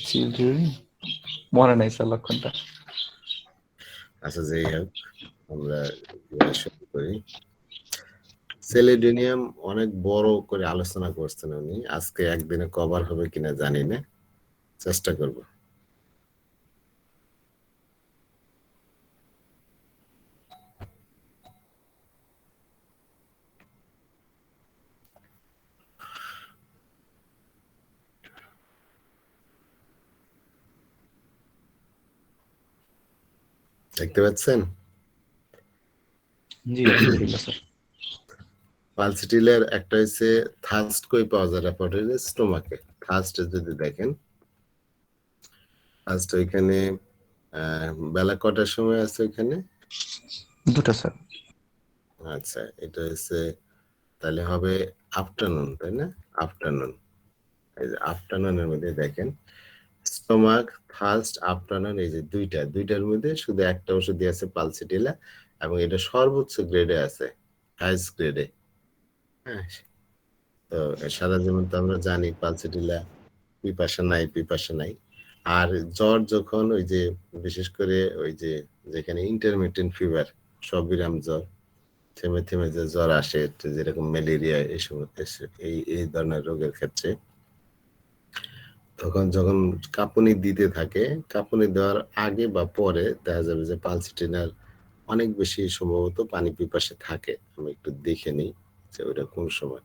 Children মনে নাই sir লক্ষণটা। আচ্ছা, যাই হোক, আমরা শুরু করি। সেলিডোনিয়াম অনেক বড় করে আলোচনা করছেন উনি, আজকে একদিনে কভার হবে কিনা জানি না, চেষ্টা করব। দেখতে পাচ্ছেন? জি আলহামদুলিল্লাহ স্যার। পালসিটিলের একটা হচ্ছে থার্স্ট কই পাওয়া যায় রেপোর্টের স্টোমাকে। থার্স্ট যদি দেখেন, ফার্স্ট ওইখানে বেলা কটার সময় আছে ওইখানে? 2টা স্যার। আচ্ছা, এটা হচ্ছে তাহলে হবে আফটারনুন, তাই না? আফটারনুন। এই যে আফটারনুনের মধ্যে দেখেন স্টোমাক, ফার্স্ট, আফটারনুন, এই যে দুইটার মধ্যে শুধু একটা ওষুধই আছে পালসিটিলা, এবং এটা সর্বোচ্চ গ্রেডে আছে, হাইস্ট গ্রেডে। হ্যাঁ, তো সারা জীবন তো আমরা জানি পালসিটিলা পিপাসা নাই। আর জ্বর যখন ওই যে বিশেষ করে ওই যে যেখানে ইন্টারমিটেন্ট ফিভার, সবিরাম জ্বর, থেমে থেমে যে জ্বর আসে, যেরকম ম্যালেরিয়া, এই সময় এই ধরনের রোগের ক্ষেত্রে তখন যখন কাঁপুনি দিতে থাকে, কাঁপুনি দেওয়ার আগে বা পরে দেখা যাবে যে পালসিটিনার অনেক বেশি সম্ভবত পানি পিপাসে থাকে। আমি একটু দেখে নিই যে ওইটা কোন সময়।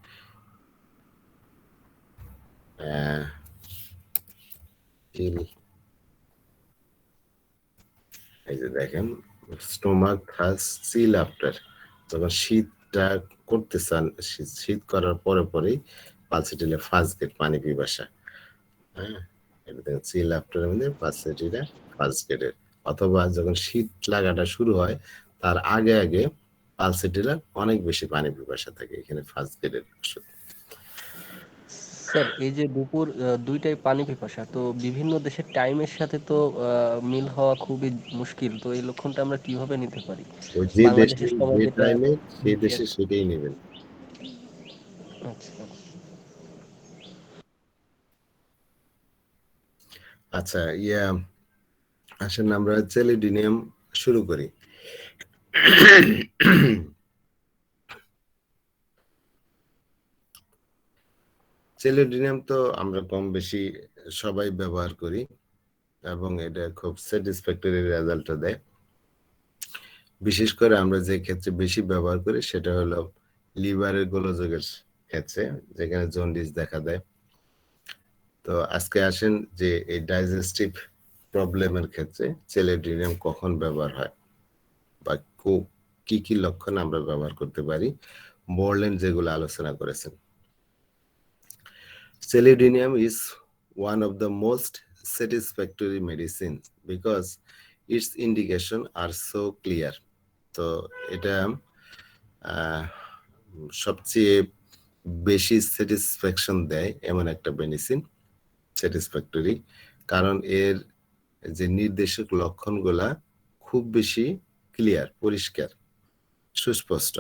এই যে দেখেন স্টোমাক হ্যাজ সিল আফটার, যখন শীতটা করতে চান, শীত করার পরেই পালসিটিলা ফার্স্ট গেট পানি পিপাসা। হ্যাঁ, এটা দেখেন সিল আফটারের মধ্যে পালসিটিলা ফার্স্ট গেটের, অথবা যখন শীত লাগাটা শুরু হয় তার আগে পালসিটিলা অনেক বেশি পানি পিপাসা থাকে, এখানে ফার্স্ট গেটের ওষুধ। স্যার এই যে দুপুর 2টায় পানি পিপাসা, তো বিভিন্ন দেশের টাইমের সাথে তো মিল হওয়া খুবই মুশকিল, তো এই লক্ষণটা আমরা কিভাবে নিতে পারি? ওই যে দেশে বাংলাদেশের সময় যে যেটা টাইমে সেই দেশে সেটাই নেবেন। আচ্ছা আচ্ছা, আসেন আমরা সেলিডোনিয়াম শুরু করি। সেলিডোনিয়াম তো আমরা কম বেশি সবাই ব্যবহার করি এবং এটা খুব স্যাটিসফ্যাক্টরি রেজাল্টটা দেয়। বিশেষ করে আমরা যে ক্ষেত্রে বেশি ব্যবহার করি সেটা হলো লিভারের গোলযোগের ক্ষেত্রে, যেখানে জন্ডিস দেখা দেয়। তো আজকে আসেন যে এই ডাইজেস্টিভ প্রবলেমের ক্ষেত্রে সেলিডোনিয়াম কখন ব্যবহার হয় বা কি কি লক্ষণ আমরা ব্যবহার করতে পারি, বর্লেন যেগুলো আলোচনা করেছেন। Selenium is one of the most satisfactory medicines because its indication are so clear. তো এটা সবচেয়ে বেশি স্যাটিসফ্যাকশন দেয় এমন একটা মেডিসিন, স্যাটিসফ্যাক্টরি, কারণ এর যে নির্দেশক লক্ষণগুলা খুব বেশি ক্লিয়ার, পরিষ্কার, সুস্পষ্ট।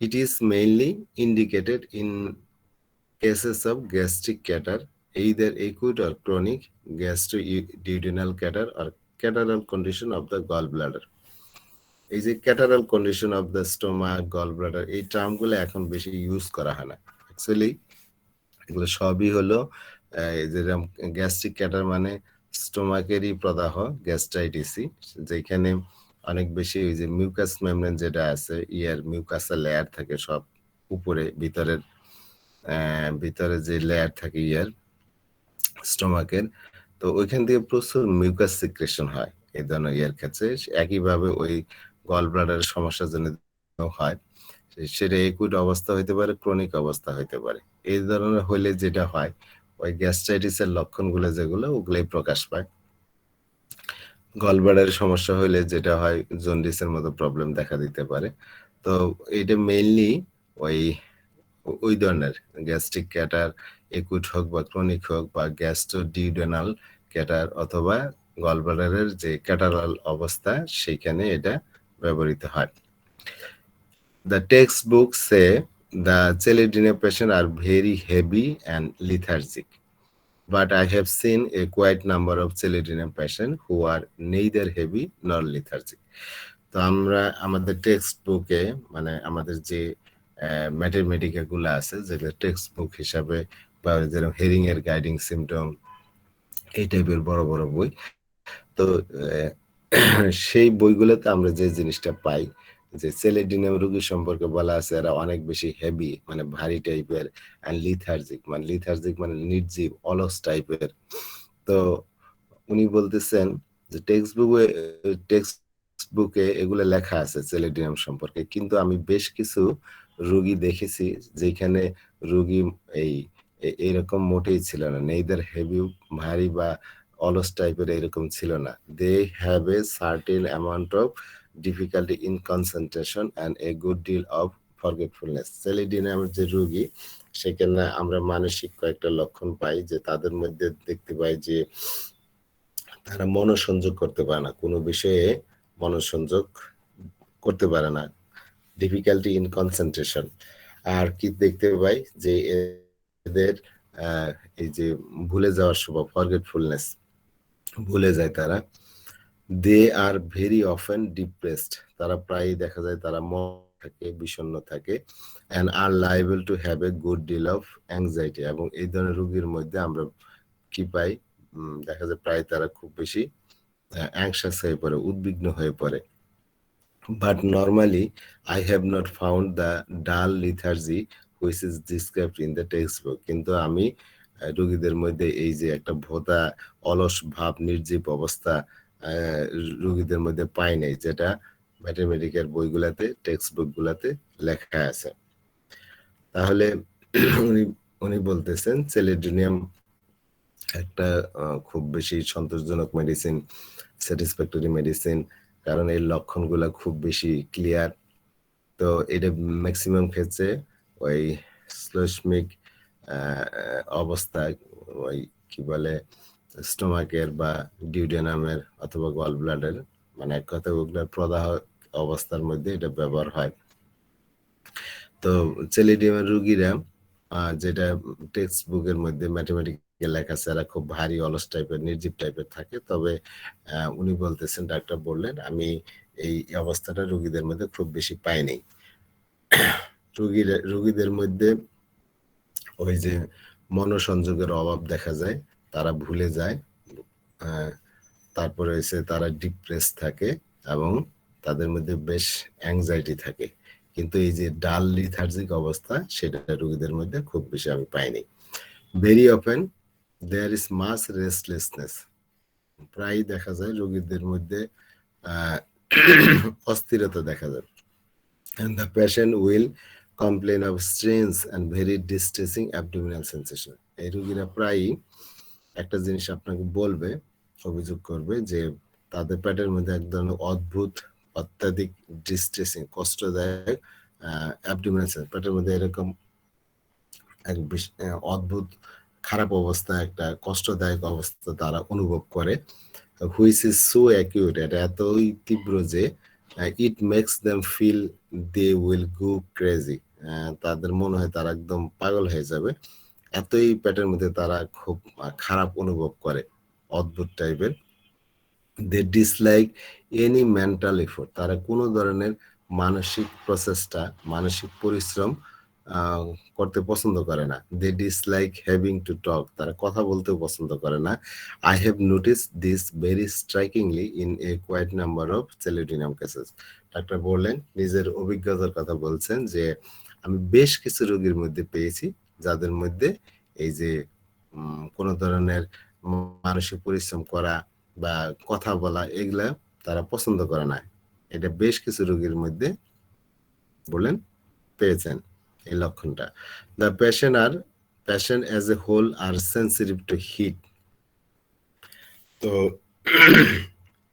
It is mainly indicated in cases of gastric catarrh, either acute or chronic gastroduodenal catarrh or catarrhal condition of the gallbladder. এই যে catarrhal condition of the stomach, gallbladder, এই টার্মগুলো এখন বেশি ইউজ করা হয় না। অ্যাকচুয়ালি এগুলো সবই হলো যেরকম গ্যাস্ট্রিক ক্যাটার মানে স্টোমাকেরই প্রদাহ, গ্যাস্ট্রাইটিসি, যেখানে অনেক বেশি ওই যে মিউকাস মেমব্রেন যেটা আছে, মিউকাসের লেয়ার থাকে সব উপরে, ভিতরে যে লেয়ার থাকে স্টোমাকের, তো ওইখান থেকে প্রচুর মিউকাস সিক্রেশন হয় এই ধরনের ক্ষেত্রে। একইভাবে ওই গল ব্লাডারের সমস্যার জন্য হয়, সেটা একুট অবস্থা হইতে পারে, ক্রনিক অবস্থা হইতে পারে। এই ধরনের হইলে যেটা হয়, ওই গ্যাস্ট্রাইটিসের লক্ষণগুলো যেগুলো ওগুলোই প্রকাশ পায়। গলব্লাডারের সমস্যা হইলে যেটা হয়, জন্ডিসের মতো প্রবলেম দেখা দিতে পারে। তো এটা মেইনলি ওই ধরনের গ্যাস্ট্রিক ক্যাটার, একুট হোক বা ক্রনিক হোক, বা গ্যাস্ট্রোডিউডেনাল ক্যাটার অথবা গলব্লাডারের যে ক্যাটারাল অবস্থা, সেইখানে এটা ব্যবহৃত হয়। The textbooks say the Celidina patients are very heavy and lethargic. but I have seen a quite number of selenium patients who are neither heavy nor lethargic. তো আমরা আমাদের টেক্সট বুকে মানে আমাদের যে ম্যাথমেটিকা গুলো আছে যেটা টেক্সট বুক হিসাবে বা যেরকম হেরিং এর গাইডিং সিমটম এই টাইপের বড় বড় বই, তো সেই বইগুলোতে আমরা যে জিনিসটা পাই যে সেলেডিনাম রোগী সম্পর্কে বলা আছে এরা অনেক বেশি হেভি মানে ভারী টাইপের, আর লিথার্জিক মানে নির্জীব অলস টাইপের। তো উনি বলতেছেন যে টেক্সট বুকে এগুলো লেখা আছে সেলেডিনাম সম্পর্কে, কিন্তু আমি বেশ কিছু রোগী দেখেছি যেখানে রোগী এই এইরকম মোটেই ছিল না, নেইদার হেভি ভারী বা অলস টাইপের এরকম ছিল না। They have a certain amount of difficulty in concentration and a good deal of forgetfulness. সেলিডিনামের যে রোগী সেখানে আমরা মানসিক কয়েকটা লক্ষণ পাই যে তাদের মধ্যে দেখতে পাই যে তারা মনোসংযোগ করতে পারে না, কোনো বিষয়ে মনোসংযোগ করতে পারে না, ডিফিকাল্টি ইন কনসেন্ট্রেশন। আর কি দেখতে পাই যে এদের এই যে ভুলে যাওয়ার স্বভাব, ফরগেটফুলনেস, ভুলে যায় তারা। They are very often depressed, তারা প্রায়ই দেখা যায় তারা থাকে, বিষণ্ণ থাকে, and are liable to have a good deal of anxiety. এবং এই ধরনের রোগীর মধ্যে আমরা কি পাই, দেখা যায় প্রায় তারা খুব বেশি অ্যাংশাস হয়ে পড়ে, উদ্বিগ্ন হয়ে পড়ে। But normally I have not found the dull lethargy which is described in the textbook. কিন্তু আমি রোগীদের মধ্যে এই যে একটা ভোতা অলস ভাব, নির্জীব অবস্থা রোগীদের মধ্যে পাই নাই, যেটা ম্যাথমেটিক্যাল বইগুলাতে টেক্সট বুক গুলাতে লেখা আছে। তাহলে উনি বলতেছেন সেলেডোনিয়াম একটা খুব বেশি সন্তোষজনক মেডিসিন, স্যাটিসফ্যাক্টরি মেডিসিন, কারণ এই লক্ষণগুলো খুব বেশি ক্লিয়ার। তো এটা ম্যাক্সিমাম ক্ষেত্রে ওই শ্লেষ্মিক অবস্থায় ওই কি বলে স্টোমাকের বা ডিউডেনামের অথবা গল ব্লাডের মানে এক কথা ওগুলোর প্রদাহ অবস্থার মধ্যে এটা ব্যবহার হয়। তো সেলিডিয়ামের রোগীরা যেটা টেক্সট বুকের মধ্যে ম্যাথমেটিক্যাল লেখা আছে এরা খুব ভারী অলস টাইপের, নির্জীব টাইপের থাকে। তবে উনি বলতেছেন, ডাক্তার বললেন, আমি এই অবস্থাটা রোগীদের মধ্যে খুব বেশি পাইনি। রোগীদের মধ্যে ওই যে মনোসংযোগের অভাব দেখা যায়, তারা ভুলে যায়, তারপরে হচ্ছে তারা ডিপ্রেস থাকে এবং তাদের মধ্যে বেশ অ্যাংজাইটি থাকে। কিন্তু এই যে ডাল লিথার্জিক অবস্থা সেটা রোগীদের মধ্যে খুব বেশি আমি পাইনি। Very often there is much restlessness, প্রায় দেখা যায় রোগীদের মধ্যে অস্থিরতা দেখা যায়। and the patient will complain of strange and very distressing abdominal sensation. এই রোগীরা প্রায়ই একটা জিনিস আপনাকে বলবে, অভিযোগ করবে যে তাদের পেটের মধ্যে এক ধরনের অদ্ভুত অত্যাধিক ডিস্ট্রেসিং কষ্টদায়ক অ্যাবডোমিনাল সেন্সেশন, পেটের মধ্যে এরকম এক অদ্ভুত খারাপ অবস্থা, একটা কষ্টদায়ক অবস্থা তারা অনুভব করে, হুইচ ইজ সো অ্যাকিউট, এটা এতই তীব্র যে it makes them feel they will go crazy, তাদের মনে হয় তারা একদম পাগল হয়ে যাবে, এতই পেটের মধ্যে তারা খুব খারাপ অনুভব করে, অদ্ভুত টাইপের। দে ডিসলাইক এনি মেন্টাল এফোর্ট, তারা কোনো ধরনের মানসিক প্রচেষ্টা, মানসিক পরিশ্রম করতে পছন্দ করে না। They dislike having to talk, তারা কথা বলতেও পছন্দ করে না। I have notice this very strikingly in a quite number of chelidonium cases. Doctor বললেন, নিজের অভিজ্ঞতার কথা বলছেন যে আমি বেশ কিছু রোগীর মধ্যে পেয়েছি যাদের মধ্যে এই যে কোনো ধরনের মানসিক পরিশ্রম করা বা কথা বলা এগুলা তারা পছন্দ করে না। এটা বেশ কিছু রোগীর মধ্যে বলেন পেয়েছেন এই লক্ষণটা। The patient as a whole are sensitive to heat. তো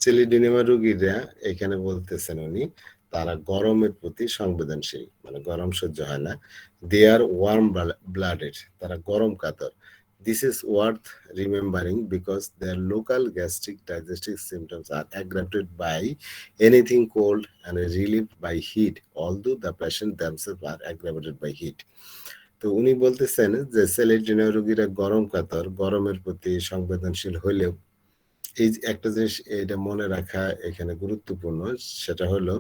সেলিডিনেমা রোগীরা এখানে বলতেছেন উনি, তারা গরমের প্রতি সংবেদনশীল, মানে গরম সহ্য হয় না। দে আর ওয়ার্ম ব্লাডেড, তারা গরম কাতর। This is worth remembering because their local gastric digestive symptoms are aggravated by anything cold and relieved by heat, although the patient themselves are aggravated by heat. তো উনি বলতেছেন যে সেলেডিনিয়াম রোগীরা গরম কাতর, গরমের প্রতি সংবেদনশীল হলেও এই যে একটা জিনিস এটা মনে রাখা এখানে গুরুত্বপূর্ণ, সেটা হলো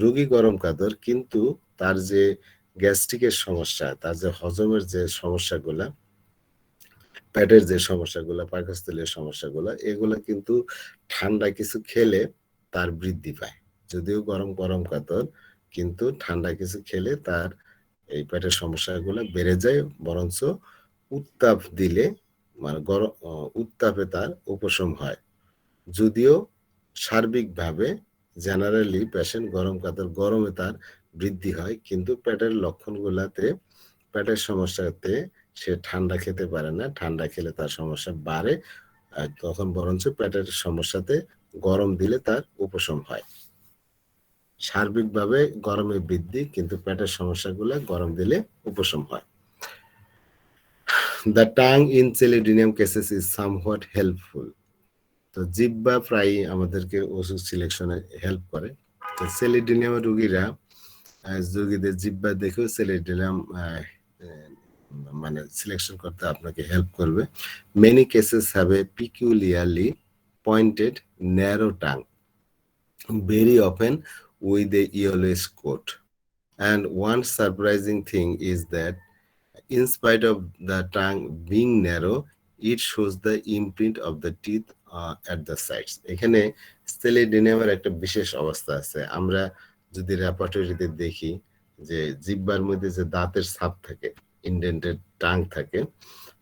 রোগী গরম কাতর কিন্তু তার যে গ্যাস্ট্রিকের সমস্যা, তার যে হজমের যে সমস্যাগুলা, পেটের যে সমস্যাগুলা, পাকস্থলীর সমস্যাগুলা, এগুলা কিন্তু ঠান্ডা কিছু খেলে তার বৃদ্ধি পায়। যদিও গরম গরম কাতর, কিন্তু ঠান্ডা কিছু খেলে তার এই পেটের সমস্যাগুলো বেড়ে যায়, বরঞ্চ উত্তাপ দিলে মানে গরম উত্তাপে তার উপশম হয়। যদিও সার্বিকভাবে জেনারেলি পেশেন্ট গরম কাতর গরমে তার বৃদ্ধি হয়, কিন্তু পেটের লক্ষণগুলাতে পেটের সমস্যাতে সে ঠান্ডা খেতে পারে না, ঠান্ডা খেলে তার সমস্যা বাড়ে, আর তখন বরঞ্চ পেটের সমস্যাতে গরম দিলে তার উপশম হয়। সার্বিকভাবে গরমে বৃদ্ধি, কিন্তু পেটের সমস্যাগুলো গরম দিলে উপশম হয়। The tongue in Celidium cases is somewhat helpful. তো জিহ্বা প্রায়ই আমাদেরকে ওষুধ সিলেকশনে হেল্প করে। তো সেলিডিনিয়াম রোগীদের জিহ্বা দেখেও সেলিডিনিয়াম মানে সিলেকশন করতে আপনাকে হেল্প করবে। Many cases have a peculiarly pointed narrow tongue, very often with a yellowish coat. And one surprising thing is that in spite of the tongue being narrow, it shows the imprint of the teeth at the sides. এখানে সেলিডিনিয়ামের একটা বিশেষ অবস্থা আছে। আমরা যদি রেপার্টরিতে দেখি যে জিহ্বার মধ্যে যে দাঁতের ছাপ থাকে, ইনডেন্টেড টাং থাকে,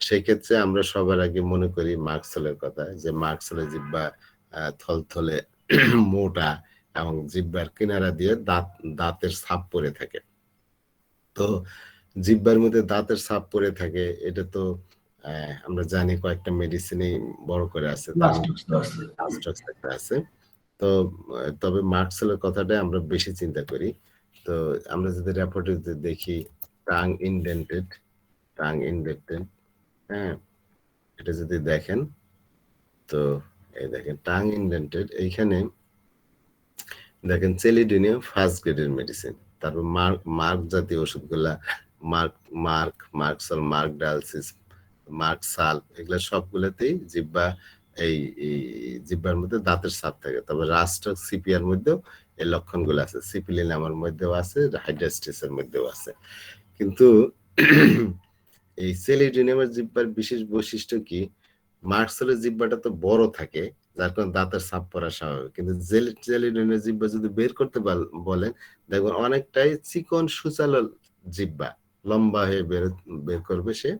সেই ক্ষেত্রে আমরা সবার আগে মনে করি মার্কসেলের কথা, যে মার্কসেলের জিহ্বা থলথলে মোটা এবং জিহ্বার কিনারা দিয়ে দাঁতের ছাপ পড়ে থাকে। তো জিহ্বার মধ্যে দাঁতের ছাপ পড়ে থাকে, এটা তো আমরা জানি কয়েকটা মেডিসিনেই বড় করে আছে, আছে। তো তবে মার্কসেলের কথাটা আমরা বেশি চিন্তা করি। তো আমরা যদি রেপোর্টে দেখি টাং ইনডেন্টেড, হ্যাঁ, এটা যদি দেখেন, তো এই দেখেন টাং ইনডেন্টেড, এইখানে দেখেন সেলিডিনিয়াম ফার্স্ট গ্রেডের মেডিসিন। তারপর মার্ক জাতীয় ওষুধগুলা, মার্কসাল, মার্কডালসিস, মার্কসাল, এগুলা সবগুলোতেই জিহ্বা এই জিহ্বার মধ্যে দাঁতের ছাপ থাকে। তবে রাস্টক সিপিআর মধ্যেও এই লক্ষণগুলো আছে, সিপিলিনামের মধ্যেও আছে, হাইড্রাস্টিসের মধ্যেও আছে। কিন্তু এই সেলিডিনিয়ামের জিহ্বার বিশেষ বৈশিষ্ট্য কি, মার্কসেলের জিহ্বাটা তো বড় থাকে, যার কারণে দাঁতের ছাপ পড়া স্বাভাবিক, কিন্তু সেলিডিনিয়ামের জিহ্বা যদি বের করতে বলেন, দেখবেন অনেকটাই চিকন সুচালো জিহ্বা, লম্বা হয়ে বের করবে সে,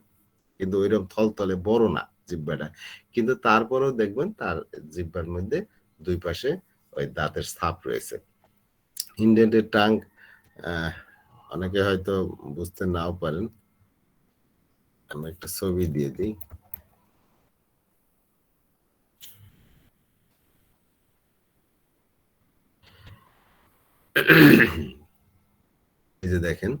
কিন্তু ওইরকম থলথলে বড় না জিহ্বাটা, কিন্তু তারপরেও দেখবেন তার জিহ্বার মধ্যে দুই পাশে ওই দাঁতের ছাপ রয়েছে। ইনডেন্টেড টাং অনেকে হয়তো বুঝতে নাও পারেন, আমি একটা ছবি দিয়ে দিই। এই যে দেখেন,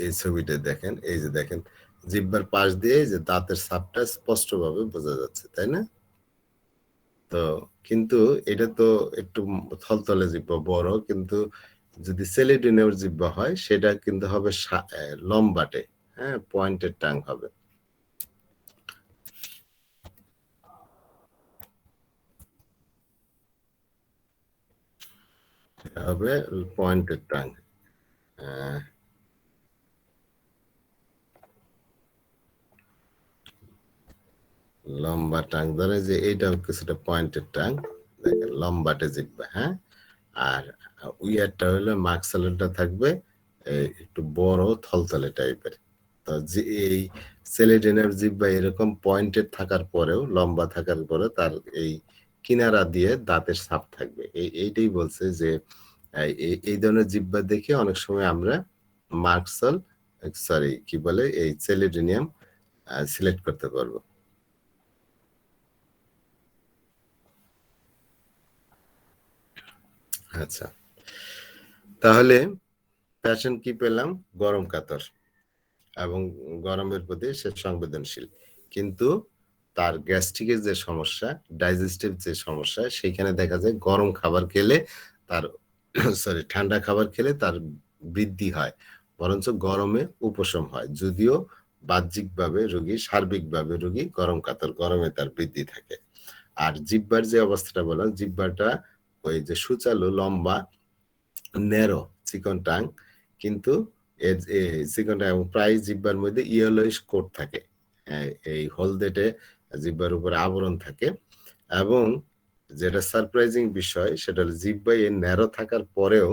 এই ছবিটা দেখেন, এই যে দেখেন জিহ্বার পাশ দিয়ে যে দাঁতের ছাপটা স্পষ্টভাবে বোঝা যাচ্ছে, তাই না? তো কিন্তু এটা তো একটু থলথলে জিহ্বা, বড়, কিন্তু যদি সেলিডিনিয়ামের জিহ্বা হয় সেটা কিন্তু হবে লম্বাটে, হ্যাঁ, পয়েন্টেড টাং হবে। হবে পয়েন্টেড টাং, লম্বা টাং ধরে যে এইটাও কিছুটা পয়েন্টেড টাং, দেখেন লম্বাটে জিহ্বা, হ্যাঁ। আর উইয়ারটা হলো মার্কসেলেরটা থাকবে একটু বড় থলথলে টাইপের। তো যে এই সেলিডিনিয়ামের জিহ্বা এরকম পয়েন্টেড থাকার পরেও, লম্বা থাকার পরে তার এই কিনারা দিয়ে দাঁতের ছাপ থাকবে। এইটাই বলছে যে এই ধরনের জিহ্বা দেখে অনেক সময় আমরা মার্কসেল, সরি কি বলে, এই সেলিডিনিয়াম সিলেক্ট করতে পারবো। আচ্ছা, তাহলে প্যাশন কি পেলাম? গরম কাতর এবং গরমের প্রতি সে সংবেদনশীল, কিন্তু তার গ্যাস্ট্রিকের যে সমস্যা, ডাইজেস্টিভ যে সমস্যা, সেইখানে দেখা যায় গরম খাবার খেলে তার ঠান্ডা খাবার খেলে তার বৃদ্ধি হয়, বরঞ্চ গরমে উপশম হয়, যদিও বাহ্যিকভাবে রোগী সার্বিকভাবে রোগী গরম কাতর, গরমে তার বৃদ্ধি থাকে। আর জিহ্বার যে অবস্থাটা বললাম, জিহ্বাটা ওই যে সুচালু, লম্বা, ন্যারো, চিকন টাং, কিন্তু এর চিকন টাং এবং প্রায় জিহ্বার মধ্যে ইয়েলোইশ কোট থাকে, এই হলদেটে জিহ্বার উপরে আবরণ থাকে। এবং যেটা সারপ্রাইজিং বিষয় সেটা হলো জিহ্বা এর ন্যারো থাকার পরেও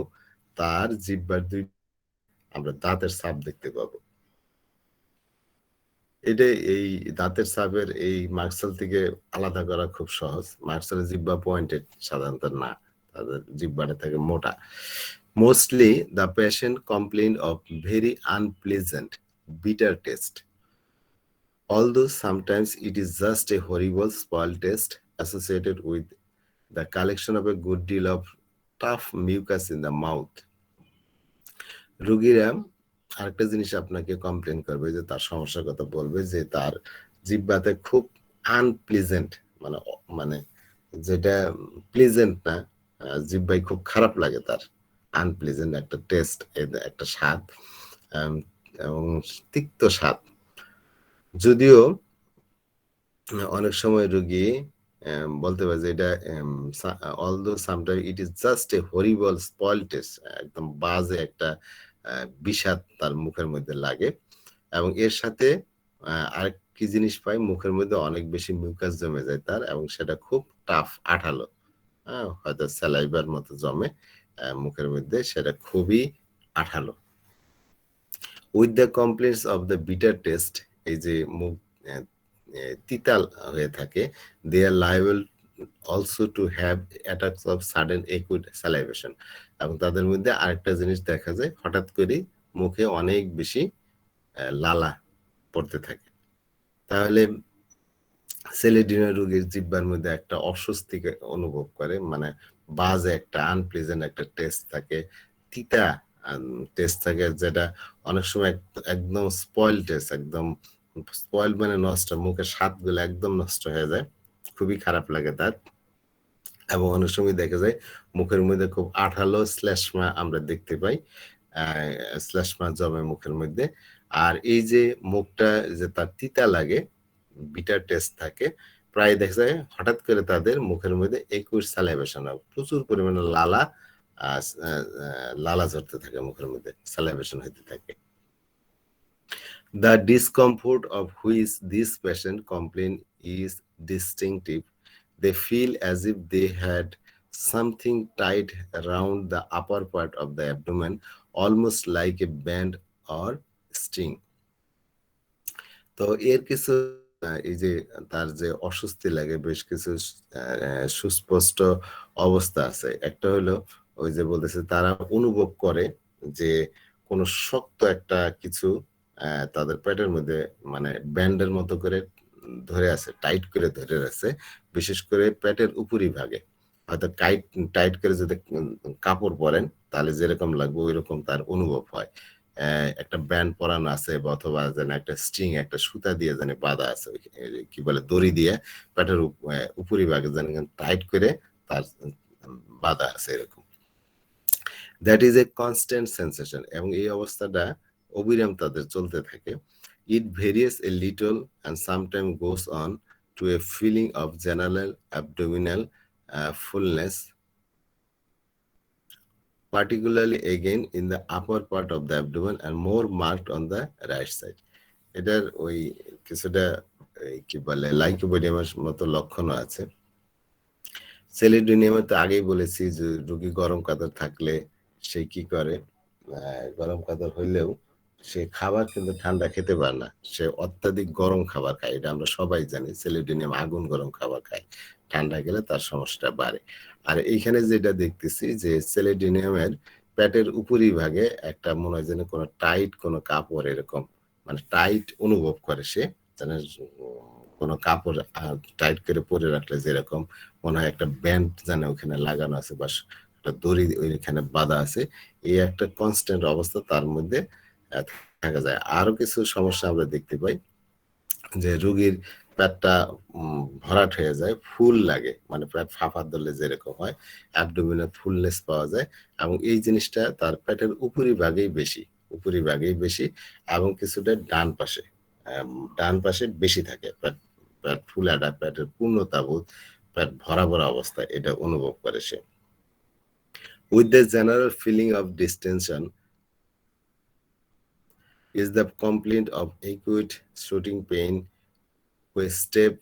তার জিহ্বার দুই আমরা দাঁতের ছাপ দেখতে পাবো। এটা এই দাঁতের ছাপের এই মার্কসাল থেকে আলাদা করা খুব সহজ। মার্কসালের জিহ্বা পয়েন্টেড সাধারণত না, তাদের জিহ্বাটা থাকে মোটা। Mostly the patient complain of very unpleasant bitter taste, although sometimes it is just a horrible spoiled taste associated with the collection of a good deal of tough mucus in the mouth. রোগীরা আরেকটা জিনিস আপনাকে complain করবে, যে তার সমস্যার কথা বলবে যে তার জিহ্বাতে খুব আনপ্লেজেন্ট, মানে মানে যেটা প্লেজেন্ট না, জিহ্বায় খুব খারাপ লাগে তার, আনপ্লেজেন্ট একটা টেস্ট, একটা স্বাদ এবং তিক্ত স্বাদ। যদিও অনেক সময় রোগী বলতে পারে যে এটা although sometime it is just a horrible spoil test, একদম বাজে একটা বিষাদ তার মুখের মধ্যে লাগে। এবং এর সাথে আরেক কি জিনিস পাই, মুখের মধ্যে অনেক বেশি মিউকাস জমে যায় তার, এবং সেটা খুব টাফ, আঠালো, হয়তো স্যালাইভার মতো জমে মুখের মধ্যে, সেটা খুবই আঠালো। With the complaints of the bitter taste, এই যে মুখ তিতাল হয়ে থাকে, they are liable also to have attacks of sudden acute salivation, এবং তাদের মধ্যে আরেকটা জিনিস দেখা যায়, হঠাৎ করে মুখে অনেক বেশি লালা পড়তে থাকে। তাহলে সেলেডিনা রোগীর জিহ্বার মধ্যে একটা অস্বস্তি অনুভব করে, মানে বাজে একটা আনপ্লেজেন্ট একটা টেস্ট থাকে, তিতা টেস্ট থাকে, যেটা অনেক সময় একদম স্পয়েল টেস্ট, একদম স্পয়েল মানে নষ্ট, মুখের স্বাদগুলো একদম নষ্ট হয়ে যায়, খুবই খারাপ লাগে তার। এবং অনেক সময় দেখা যায় মুখের মধ্যে খুব আঠালো শ্লেষ্মা আমরা দেখতে পাই, শ্লেষ্মা জমে মুখের মধ্যে। আর এই যে মুখটা যে তার তিতা লাগে, বিটার টেস্ট থাকে, প্রায় দেখা যায় হঠাৎ করে তাদের মুখের মধ্যে একুইট স্যালাইভেশন হয়, প্রচুর পরিমাণে লালা ঝরতে থাকে মুখের মধ্যে, স্যালাইভেশন হতে থাকে। The discomfort of which this patient complain is distinctive. They feel as if they had something tight around the upper part of the abdomen, almost like a band or string. তো এর কিছু এই যে তার যে অস্বস্তি লাগে, বেশ কিছু সুস্পষ্ট অবস্থা আছে। একটা হলো ওই যে বলতেছে তারা অনুভব করে যে কোনো শক্ত একটা কিছু তাদের পেটের মধ্যে মানে ব্যান্ডের মতো করে ধরে আছে, টাইট করে ধরে আছে, বিশেষ করে পেটের উপরিভাগে। হয়তো টাইট করে যদি কাপড় পরেন তাহলে যেরকম লাগবে ওই রকম তার অনুভব হয়। একটা ব্যান্ড পরানো আছে, অথবা যেন একটা স্ট্রিং, একটা সুতা দিয়ে যেন বাঁধা আছে, কি বলে দড়ি দিয়ে পেটের উপরিভাগে যেন টাইট করে তার বাঁধা আছে, এরকম। That is a constant sensation, এবং এই অবস্থাটা অবিরাম তাদের চলতে থাকে। It varies a little and sometime goes on to a feeling of general abdominal fullness, particularly again in the upper part of the abdomen and more marked on the right side. এটার ওই কিছুটা কি বলে লাইকোপেডিয়ামের মতো লক্ষণও আছে। সেলিডোনিয়ামে তো আগেই বলেছি যে রোগী গরম কাতর থাকলে সে কি করে, গরম কাতর হইলেও সে খাবার কিন্তু ঠান্ডা খেতে পারে না, সে অত্যাধিক গরম খাবার খায়, এটা আমরা সবাই জানি। সেলিডোনিয়াম আগুন গরম খাবার খায়, ঠান্ডা গেলে তার সমস্যাটা বাড়ে। আর এইখানে যেটা দেখতেছি যে সেলিডোনিয়ামের পেটের উপরিভাগে একটা মনে হয় যেন কোনো টাইট কোনো কাপড়, এরকম মানে টাইট অনুভব করে সে, যেন কোনো কাপড় টাইট করে পরে রাখলে যেরকম মনে হয় একটা ব্যান্ড যেন ওখানে লাগানো আছে বা একটা দড়ি ওইখানে বাঁধা আছে, এই একটা কনস্ট্যান্ট অবস্থা তার মধ্যে থাকা যায়। আরো কিছু সমস্যা আমরা দেখতে পাই, যে রোগীর পেটটা ভরাট হয়ে যায়, ফুল লাগে, মানে পেট ফাঁপা ধরলে যেরকম হয়, অ্যাবডোমিনাল ফুলনেস পাওয়া যায়, এবং এই জিনিসটা তার পেটের উপরিভাগেই বেশি, উপরিভাগেই বেশি এবং কিছুটা ডান পাশে বেশি থাকে। পেট ফুলাটা, পেটের পূর্ণতাবোধ, পেট ভরা ভরা অবস্থা এটা অনুভব করে সে। With the general feeling of distension is the complaint of acute shooting pain which step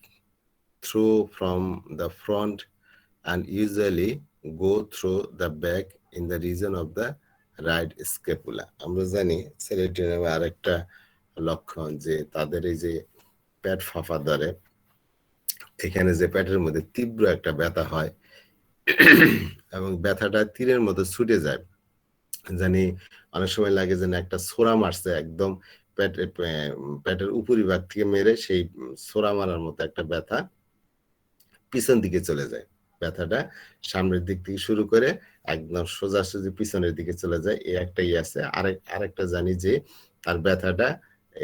through from the front and usually go through the back in the region of the right scapula. আমরা জানি সেলেটিনামে আরেকটা লক্ষণ যে তাদের এই যে পেট ফাঁপা ধরে, এখানে যে পেটের মধ্যে তীব্র একটা ব্যথা হয় এবং ব্যথাটা তীরের মতো ছুটে যায়, জানি অনেক সময় লাগে যেন একটা ছোরা মারছে একদম পেটের উপরিভাগ থেকে মেরে সেই ছোরা মারার মতো একটা ব্যথা পিছন দিকে চলে যায়। ব্যথাটা সামনের দিক থেকে শুরু করে একদম সোজাসুজি পিছনের দিকে চলে যায়, এই একটা আছে। আরেকটা জানি যে তার ব্যথাটা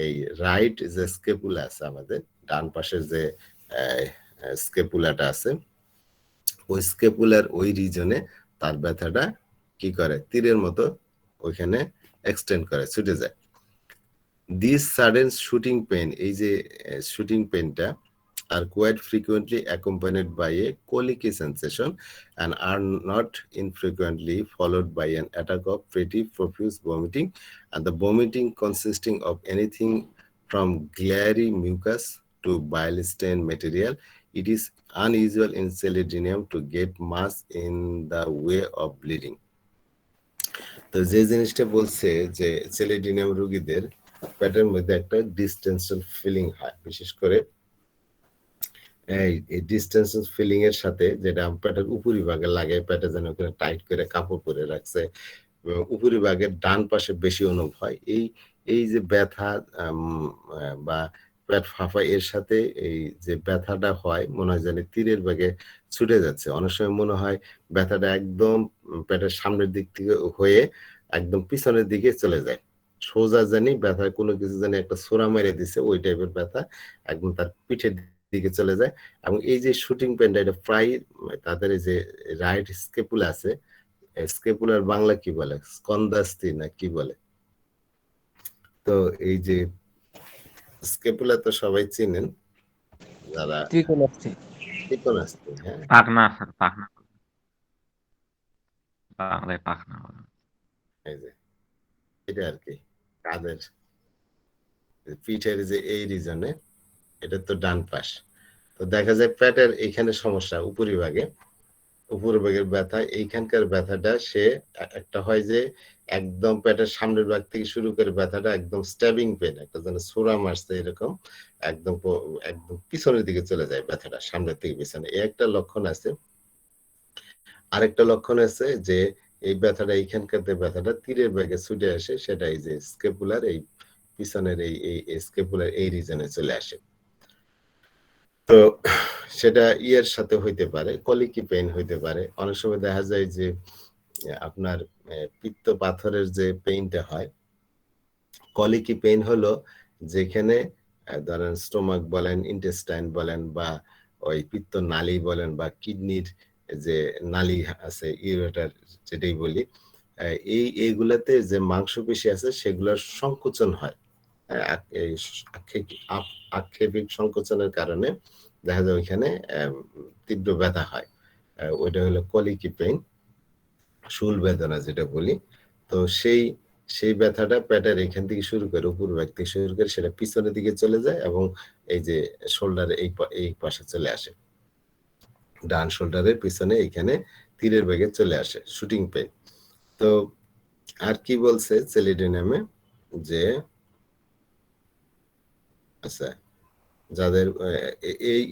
এই রাইট যে স্কেপুলা আছে, আমাদের ডান পাশের যে স্কেপুলাটা আছে, ওই স্কেপুলার ওই রিজনে তার ব্যথাটা কি করে, তীরের মতো ওইখানে এক্সটেন্ড করে, ছুটে যায়। দিস সাডেন শুটিং পেন, এই যে শুটিং পেনটা are quite frequently accompanied by a colicky sensation and are not infrequently followed by an attack of pretty profuse vomiting, and the vomiting consisting of anything from glary mucus to bile stain material. It is unusual in Celidinium to get much in the way of bleeding. তো যে জিনিসটা বলছে যে সেলিডিনিয়াম রোগীদের পেটের মধ্যে একটা distinction feeling হয়, বিশেষ করে এই ডিস্টেন্স ফিলিং এর সাথে, যেটা পেটের উপরিভাগে লাগে, পেটে যেন টাইট করে কাপড় পরে রাখছে, উপরিভাগের ডান পাশে বেশি অনুভব হয়। এই যে ব্যথা বা পেট ফাঁপা, এর সাথে এই যে ব্যথাটা হয় মনে হয় যেন তীরের বেগে ছুটে যাচ্ছে। অনেক সময় মনে হয় ব্যথাটা একদম পেটের সামনের দিক থেকে হয়ে একদম পিছনের দিকে চলে যায়, সোজা জানি ব্যথা কোনো কিছু জানি একটা ছোরা মেরে দিছে, ওই টাইপের ব্যথা একদম তার পিঠের দিকে চলে যায়। এবং এই যে শুটিং পেনটা, এটা প্রায় তাদের এই যে রাইট স্কেপুলা আছে, স্কেপুলার বাংলা কি বলে, স্কন্দাস্তি না কি বলে, তো এই যে স্কেপুলা তো সবাই চিনেন যারা, ত্রিকোণাস্থি। হ্যাঁ, পাখনা স্যার, পাখনা বাংলায় পাখনা বলে। এই যে এটা আর কি কাদের পিঠের যে এই রিজনে, এটা তো ডান পাশ। তো দেখা যায় পেটের এইখানে সমস্যা, উপরিভাগের ব্যথা, এইখানকার ব্যথাটা সে একটা হয় যে একদম পেটের সামনের ভাগ থেকে শুরু করে ব্যথাটা একদম স্ট্যাবিং পেন, একটা যেন ছোরা মারছে এরকম, একদম পিছনের দিকে চলে যায় ব্যথাটা, সামনের থেকে পিছনে। এই একটা লক্ষণ আছে। আরেকটা লক্ষণ আছে যে এই ব্যথাটা, এইখানকার ব্যথাটা তীরের বেগে ছুটে আসে, সেটা এই যে স্কেপুলার এই পিছনের এই স্কেপুলার এই রিজনে চলে আসে। তো সেটা ইয়ের সাথে হইতে পারে, কলিকি পেইন হইতে পারে। অনেক সময় দেখা যায় যে আপনার পিত্ত পাথরের যে পেইনটা হয়, কলিকি পেইন হলো যেখানে ধরেন স্টোমাক বলেন, ইন্টেস্টাইন বলেন, বা ওই পিত্ত নালী বলেন, বা কিডনির যে নালী আছে, ইউরেটার যেটাই বলি, এইগুলাতে যে মাংসপেশি আছে সেগুলোর সংকোচন হয়। আক্ষেপিক সংকোচনের কারণে দেখা যায় ওইখানে তীব্র ব্যথা হয়, ওইটা হলো কলিকি পেইন, শুল বেদনা যেটা বলি। তো সেই ব্যথাটা পেটের এখান থেকে শুরু করে, উপরিভাগ থেকে শুরু করে সেটা পিছনের দিকে চলে যায় এবং এই যে শোল্ডারে এই পাশে চলে আসে, ডান শোল্ডারের পিছনে এইখানে তীরের বেগে চলে আসে শুটিং পেইন। তো আর কি বলছে সেলিডিনামে, যে আচ্ছা যাদের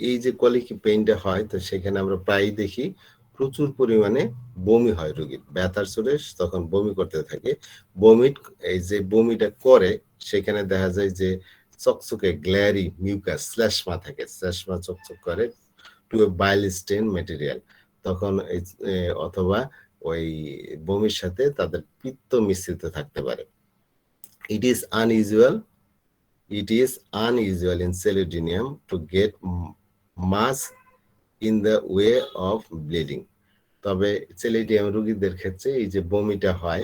এই যে কলিকি পেইনটা হয়, তো সেখানে আমরা প্রায় দেখি প্রচুর পরিমাণে বমি হয় রোগীর, ব্যথার সুরে তখন বমি করতে থাকে। এই যে বমিটা করে সেখানে দেখা যায় যে চকচকে গ্ল্যারি মিউকাস শ্লেষ্মা থাকে, শ্লেষ্মা চকচক করে, টু এ বাইল স্টেন ম্যাটেরিয়াল। তখন অথবা ওই বমির সাথে তাদের পিত্ত মিশ্রিত থাকতে পারে। It is unusual in Celidinium to get much in the way of bleeding. তবে সেলিডিয়াম রোগীদের ক্ষেত্রে এই যে বমিটা হয়,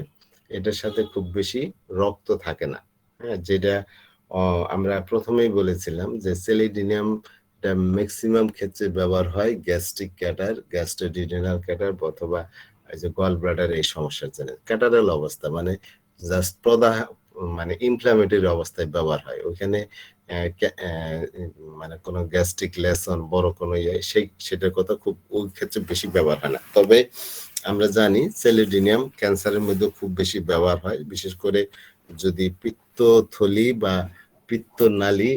এটার সাথে খুব বেশি রক্ত থাকে না। হ্যাঁ, যেটা আমরা প্রথমেই বলেছিলাম যে সেলিডিনিয়াম ম্যাক্সিমাম ক্ষেত্রে ব্যবহার হয় গ্যাস্ট্রিক ক্যাটার, গ্যাস্ট্রোডিউডেনাল ক্যাটার অথবা এই যে গল ব্লাডার এই সমস্যার জন্য। ক্যাটারাল অবস্থা মানে জাস্ট প্রদাহ মানে ইনফ্ল্যামেটরি অবস্থায় ব্যবহার হয়। ওইখানে মানে কোনো গ্যাস্ট্রিক লেসন বড় কোনো সেটার কথা খুব ওই ক্ষেত্রে বেশি ব্যবহার হয় না। তবে আমরা জানি সেলিডিনিয়াম ক্যান্সারের মধ্যে খুব বেশি ব্যবহার হয়, বিশেষ করে যদি পিত্তথলি বা পিত্তনালী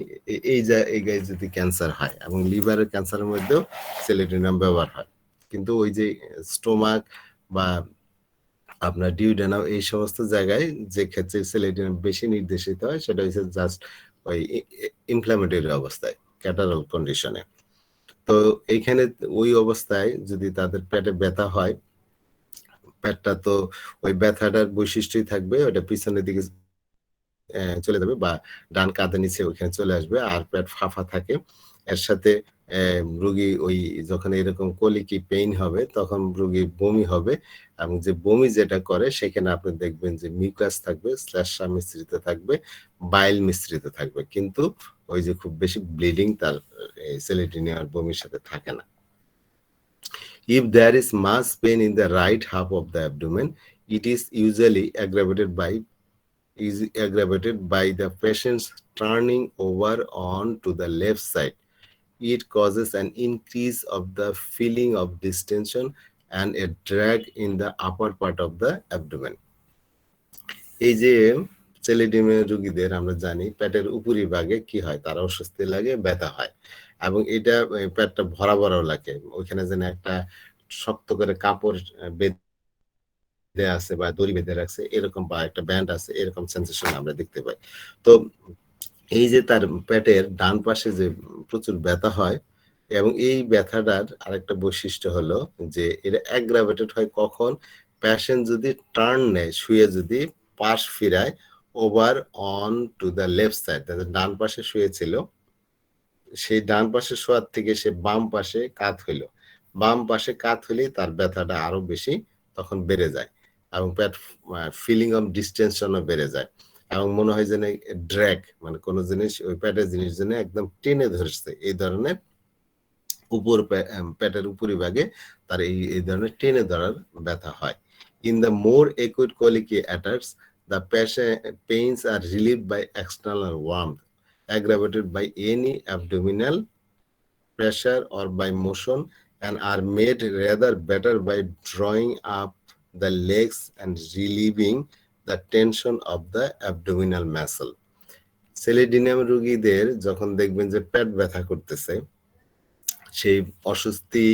এই জায়গায় যদি ক্যান্সার হয়, এবং লিভারের ক্যান্সারের মধ্যেও সেলিডিনিয়াম ব্যবহার হয়। কিন্তু ওই যে স্টোমাক বা আপনার ডিউডেনাম এই সমস্ত জায়গায় যে ক্ষেত্রে সেলিডিনিয়াম বেশি নির্দেশিত হয় সেটা হচ্ছে জাস্ট ওই ইনফ্ল্যামেটরি অবস্থায়, ক্যাটারাল কন্ডিশনে। তো এইখানে ওই অবস্থায় যদি তাদের পেটে ব্যথা হয়, পেটটা তো ওই ব্যথাটার বৈশিষ্ট্যই থাকবে, ওটা পিছনের দিকে চলে যাবে বা ডান কাঁধের নিচে ওইখানে চলে আসবে, আর পেট ফাঁপা থাকে। এর সাথে রোগী ওই যখন এরকম কলিকি পেইন হবে তখন রোগী বমি হবে, এবং যে বমি যেটা করে সেখানে আপনি দেখবেন যে মিউকাস থাকবে, শ্লেষ্মা মিশ্রিত থাকবে, বাইল মিশ্রিত থাকবে, কিন্তু ওই যে খুব বেশি ব্লিডিং তার সেলিডিনিয়াম বমির সাথে থাকে না। If there is mass pain in the right half of the abdomen, it is usually aggravated by the patient's turning over on to the left side. It causes an increase of the feeling of distension and a drag in the upper part of the abdomen. এই যে সেলিডিনিয়াম রোগীদের আমরা জানি পেটের উপরিভাগে কি হয়, তার অস্বস্তি লাগে, ব্যথা হয়, এবং এটা পেটটা ভরা ভরা লাগে, ওইখানে যেন একটা শক্ত করে কাপড় বেঁধে আছে বা দড়ি বেঁধে রাখছে এরকম, বা একটা ব্যান্ড আছে, এরকম সেন্সেশন আমরা দেখতে পাই। তো এই যে তার পেটের ডান পাশে যে প্রচুর ব্যথা হয়, এবং এই ব্যথাটার আরেকটা বৈশিষ্ট্য হলো যে এটা অ্যাগ্রাভেটেড হয় কখন, পেশেন্ট যদি টার্ন নেয়, শুয়ে যদি পাশ ফিরায় over on to the left side, ডান পাশে শুয়েছিল, সেই ডান পাশে শোয়ার থেকে সে বাম পাশে কাত হইল, বাম পাশে কাত হলেই তার ব্যথাটা আরো বেশি তখন বেড়ে যায়, এবং পেট ফিলিং অফ ডিস্টেনশনও বেড়ে যায়, এবং মনে হয় যেন ড্র্যাগ মানে কোনো জিনিস ওই পেটের জিনিস যেন একদম টেনে ধরছে, এই ধরনের পেটের উপরিভাগে তার এই ধরনের টেনে ধরার ব্যথা হয়। In the more acute colicky attacks, the pains are relieved by external warmth, aggravated by any abdominal pressure or by motion, and are made rather better by drawing up the legs and relieving the tension of the abdominal muscle. সেলিডিনিয়াম রোগীদের যখন দেখবেন যে পেট ব্যথা করতেছে, সেই অস্বস্তি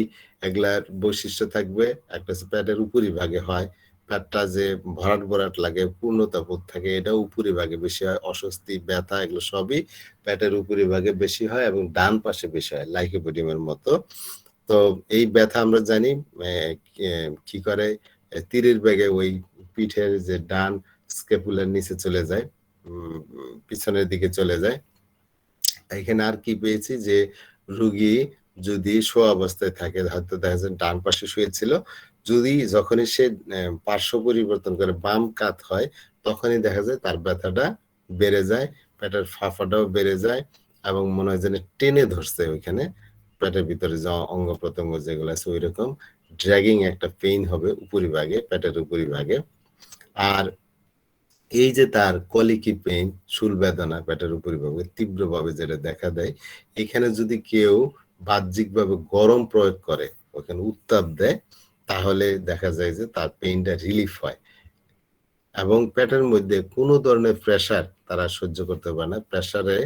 এগুলার বৈশিষ্ট্য থাকবে, একটা পেটের উপরিভাগে হয়, পেটটা যে ভরাট ভরাট লাগে, পূর্ণতা বোধ থাকে, এটা উপরিভাগে বেশি হয়, অস্বস্তি ব্যথা এগুলো সবই পেটের উপরিভাগে বেশি হয় এবং ডান পাশে বেশি হয় লাইকোপেডিয়ামের মতো। তো এই ব্যথা আমরা জানি কি করে, তীরের বেগে ওই পিঠের যে ডান স্ক্যাপুলার নিচে চলে যায়, পিছনের দিকে চলে যায়। এখানে আর কি পেয়েছি যে রোগী যদি শোয়া অবস্থায় থাকে, হয়তো দেখা যায় ডান পাশে শুয়েছিল, যদি যখনই সে পার্শ্ব পরিবর্তন করে বাম কাত হয়, তখনই দেখা যায় তার ব্যথাটা বেড়ে যায়, পেটের ফাঁপাটাও বেড়ে যায়, এবং মনে হয় যেন টেনে ধরছে ওইখানে পেটের ভিতরে যে অঙ্গ প্রত্যঙ্গ যেগুলো আছে, ওই রকম ড্র্যাগিং একটা পেইন হবে উপরিভাগে, পেটের উপরিভাগে। আর এই যে তার কলিকি পেইন, শুল বেদনা পেটের উপরিভাগে তীব্রভাবে যেটা দেখা দেয়, এখানে যদি কেউ বাহ্যিকভাবে গরম প্রয়োগ করে, ওখানে উত্তাপ দেয়, তাহলে দেখা যায় যে তার পেইনটা রিলিফ হয়, এবং পেটের মধ্যে কোনো ধরনের প্রেসার তারা সহ্য করতে পারে না, প্রেসারে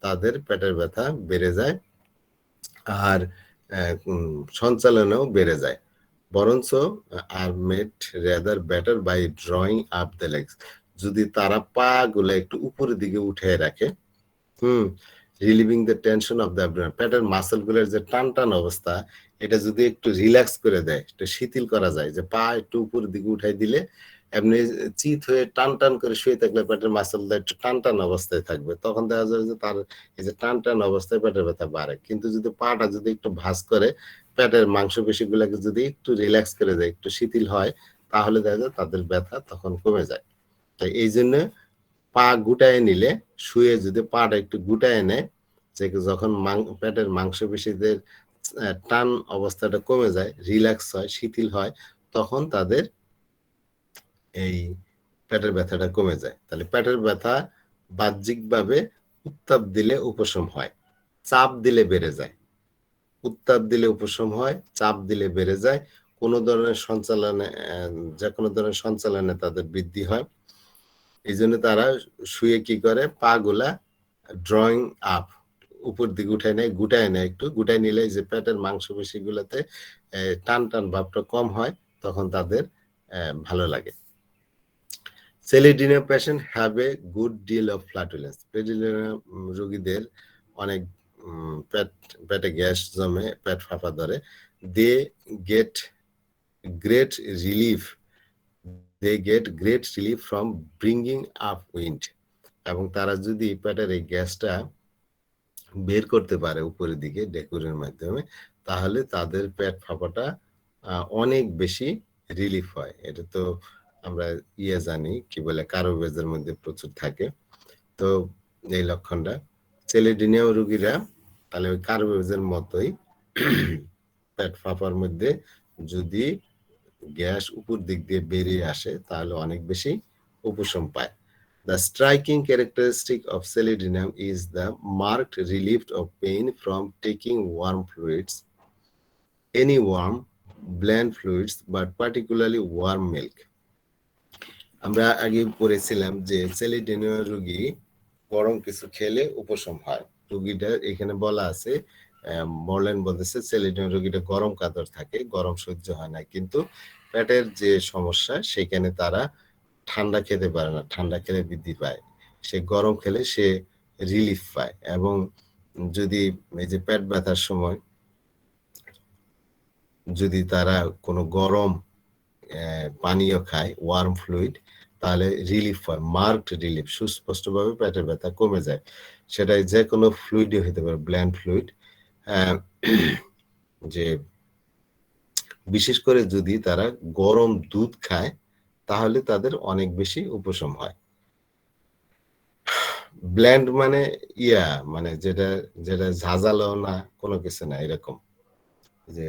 তাদের পেটের ব্যথা বেড়ে যায়, আর সঞ্চালনেও বেড়ে যায়। বরঞ্চ আর made rather better by drawing up the legs, যদি তারা পা গুলো একটু উপরের দিকে উঠে রাখে, relieving the tension of the abdomen, পেটের মাসল গুলোর যে টান টান অবস্থা, এটা যদি একটু রিল্যাক্স করে দেয়, একটু শিথিল করা যায়, যে পা একটু উপরের দিকে উঠাই দিলে এমনি চিত হয়ে টান টান করে শুয়ে থাকলে পেটের মাসলটা একটু টান টান অবস্থায় থাকবে, তখন দেখা যায় যে তার এই যে টান টান অবস্থায় পেটের ব্যথা বাড়ে। কিন্তু যদি পাটা যদি একটু ভাঁজ করে, পেটের মাংসপেশি গুলাকে যদি একটু রিল্যাক্স করে দেয়, একটু শিথিল হয়, তাহলে দেখা যায় তাদের ব্যথা তখন কমে যায়। তাই এই জন্য পা গুটায় নিলে, শুয়ে যদি পাটা একটু গুটায় নেয়, যে যখন পেটের মাংসপেশিদের টান অবস্থাটা কমে যায়, রিল্যাক্স হয়, শিথিল হয়, তখন তাদের এই পেটের ব্যথাটা কমে যায়। তাহলে পেটের ব্যথা বাহ্যিকভাবে উত্তাপ দিলে উপশম হয়, চাপ দিলে বেড়ে যায়। উত্তাপ দিলে উপশম হয়, চাপ দিলে বেড়ে যায়। কোনো ধরনের সঞ্চালনে, যে কোনো ধরনের সঞ্চালনে তাদের বৃদ্ধি হয়। এই জন্য তারা শুয়ে কি করে, পা গুলা ড্রয়িং আপ, উপর দিকে উঠায় নেয়, গুটায় নেয়, একটু গুটায় নিলে যে পেটের মাংসপেশি গুলাতে টান টান ভাবটা কম হয়, তখন তাদের ভালো লাগে। Celladinium patient have a good deal of flatulence. Celladinium রোগীদের অনেক পেটে গ্যাস জমে, পেট ফাঁপা ধরে। They get great relief. They get great relief from bringing up wind. এবং তারা যদি পেটের এই গ্যাসটা বের করতে পারে উপরের দিকে ডেকুরের মাধ্যমে, তাহলে তাদের পেট ফাঁপাটা অনেক বেশি রিলিফ হয়। এটা তো আমরা জানি, কি বলে, কার্বোভেজের মধ্যে প্রচুর থাকে। তো এই লক্ষণটা সেলিডিনিয়াম রোগীরা তাহলে ওই কার্বোভেজের মতোই পেট ফাঁপার মধ্যে যদি গ্যাস উপর দিক দিয়ে বেরিয়ে আসে, তাহলে অনেক বেশি উপশম পায়। The striking characteristic of selenium is the marked relief of pain from taking warm fluids, any warm, bland fluids, but particularly warm milk. আমরা আগে পড়েছিলাম যে সেলিডিনিয়াম রোগী গরম কিছু খেলে উপশম হয়। রোগীটা এখানে বলা আছে, মরলেন বলতেছে সেলিডিনিয়াম রোগীটা গরম কাতর থাকে, গরম সহ্য হয় না, কিন্তু পেটের যে সমস্যা সেখানে তারা ঠান্ডা খেতে পারে না, ঠান্ডা খেলে বৃদ্ধি পায়, সে গরম খেলে সে রিলিফ পায়। এবং যদি এই যে পেট ব্যথার সময় যদি তারা কোনো গরম পানীয় খায়, ওয়ার্ম ফ্লুইড, তাহলে রিলিফ হয়, মার্কড রিলিফ, সুস্পষ্টভাবে পেটের ব্যথা কমে যায়। সেটাই যে কোনো ফ্লুইডই হতে পারে, ব্ল্যান্ড ফ্লুইড। যে বিশেষ করে যদি তারা গরম দুধ খায়, তাহলে তাদের অনেক বেশি উপশম হয়। ব্ল্যান্ড মানে মানে যেটা যেটা ঝাঁঝালো না, কোনো কিছু না, এরকম যে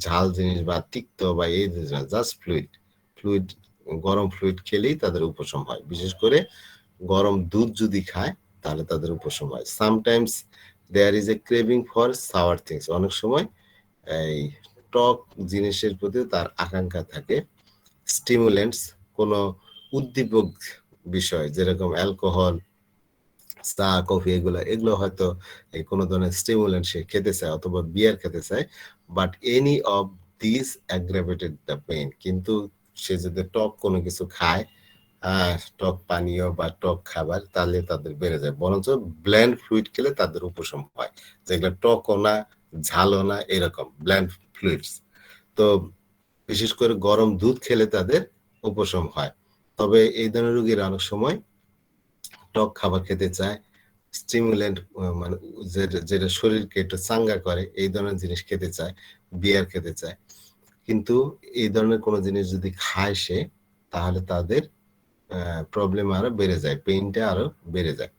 ঝাল জিনিস বা তিক্ত বা এই জিনিস না, জাস্ট ফ্লুইড, গরম ফ্লুইড খেলেই তাদের উপশম হয়। বিশেষ করে গরম দুধ যদি খায়, তাহলে তাদের উপশম হয়। Sometimes there is a craving for sour things, অনেক সময় এই টক জিনিসের প্রতি তার আকাঙ্ক্ষা থাকে। স্টিমুলেন্টস, কোনো উদ্দীপক বিষয়, যেরকম অ্যালকোহল, চা, কফি, এগুলো হয়তো এই কোনো ধরনের স্টিমুলেন্ট সে খেতে চায়, অথবা বিয়ার খেতে চায়। But any of this aggravated the pain, কিন্তু সে যদি টক কোনো কিছু খায়, টক পানীয় বা টক খাবার, তাহলে তাদের বেড়ে যায়। বরঞ্চ ব্ল্যান্ড ফ্লুইড খেলে তাদের উপশম হয়, যেগুলো টকও না, ঝালও না, এরকম ব্ল্যান্ড ফ্লুইডস। তো বিশেষ করে গরম দুধ খেলে তাদের উপশম হয়। তবে এই ধরনের রোগীরা অনেক সময় টক খাবার খেতে চায়, স্টিমুলেন্ট, মানে যেটা শরীরকে একটু চাঙ্গা করে, এই ধরনের জিনিস খেতে চায়, বিয়ার খেতে চায়। কিন্তু এই ধরনের কোনো জিনিস যদি খায় সে, তাহলে তাদের প্রবলেম আরো বেড়ে যায়, পেইনটা আরো বেড়ে যায়।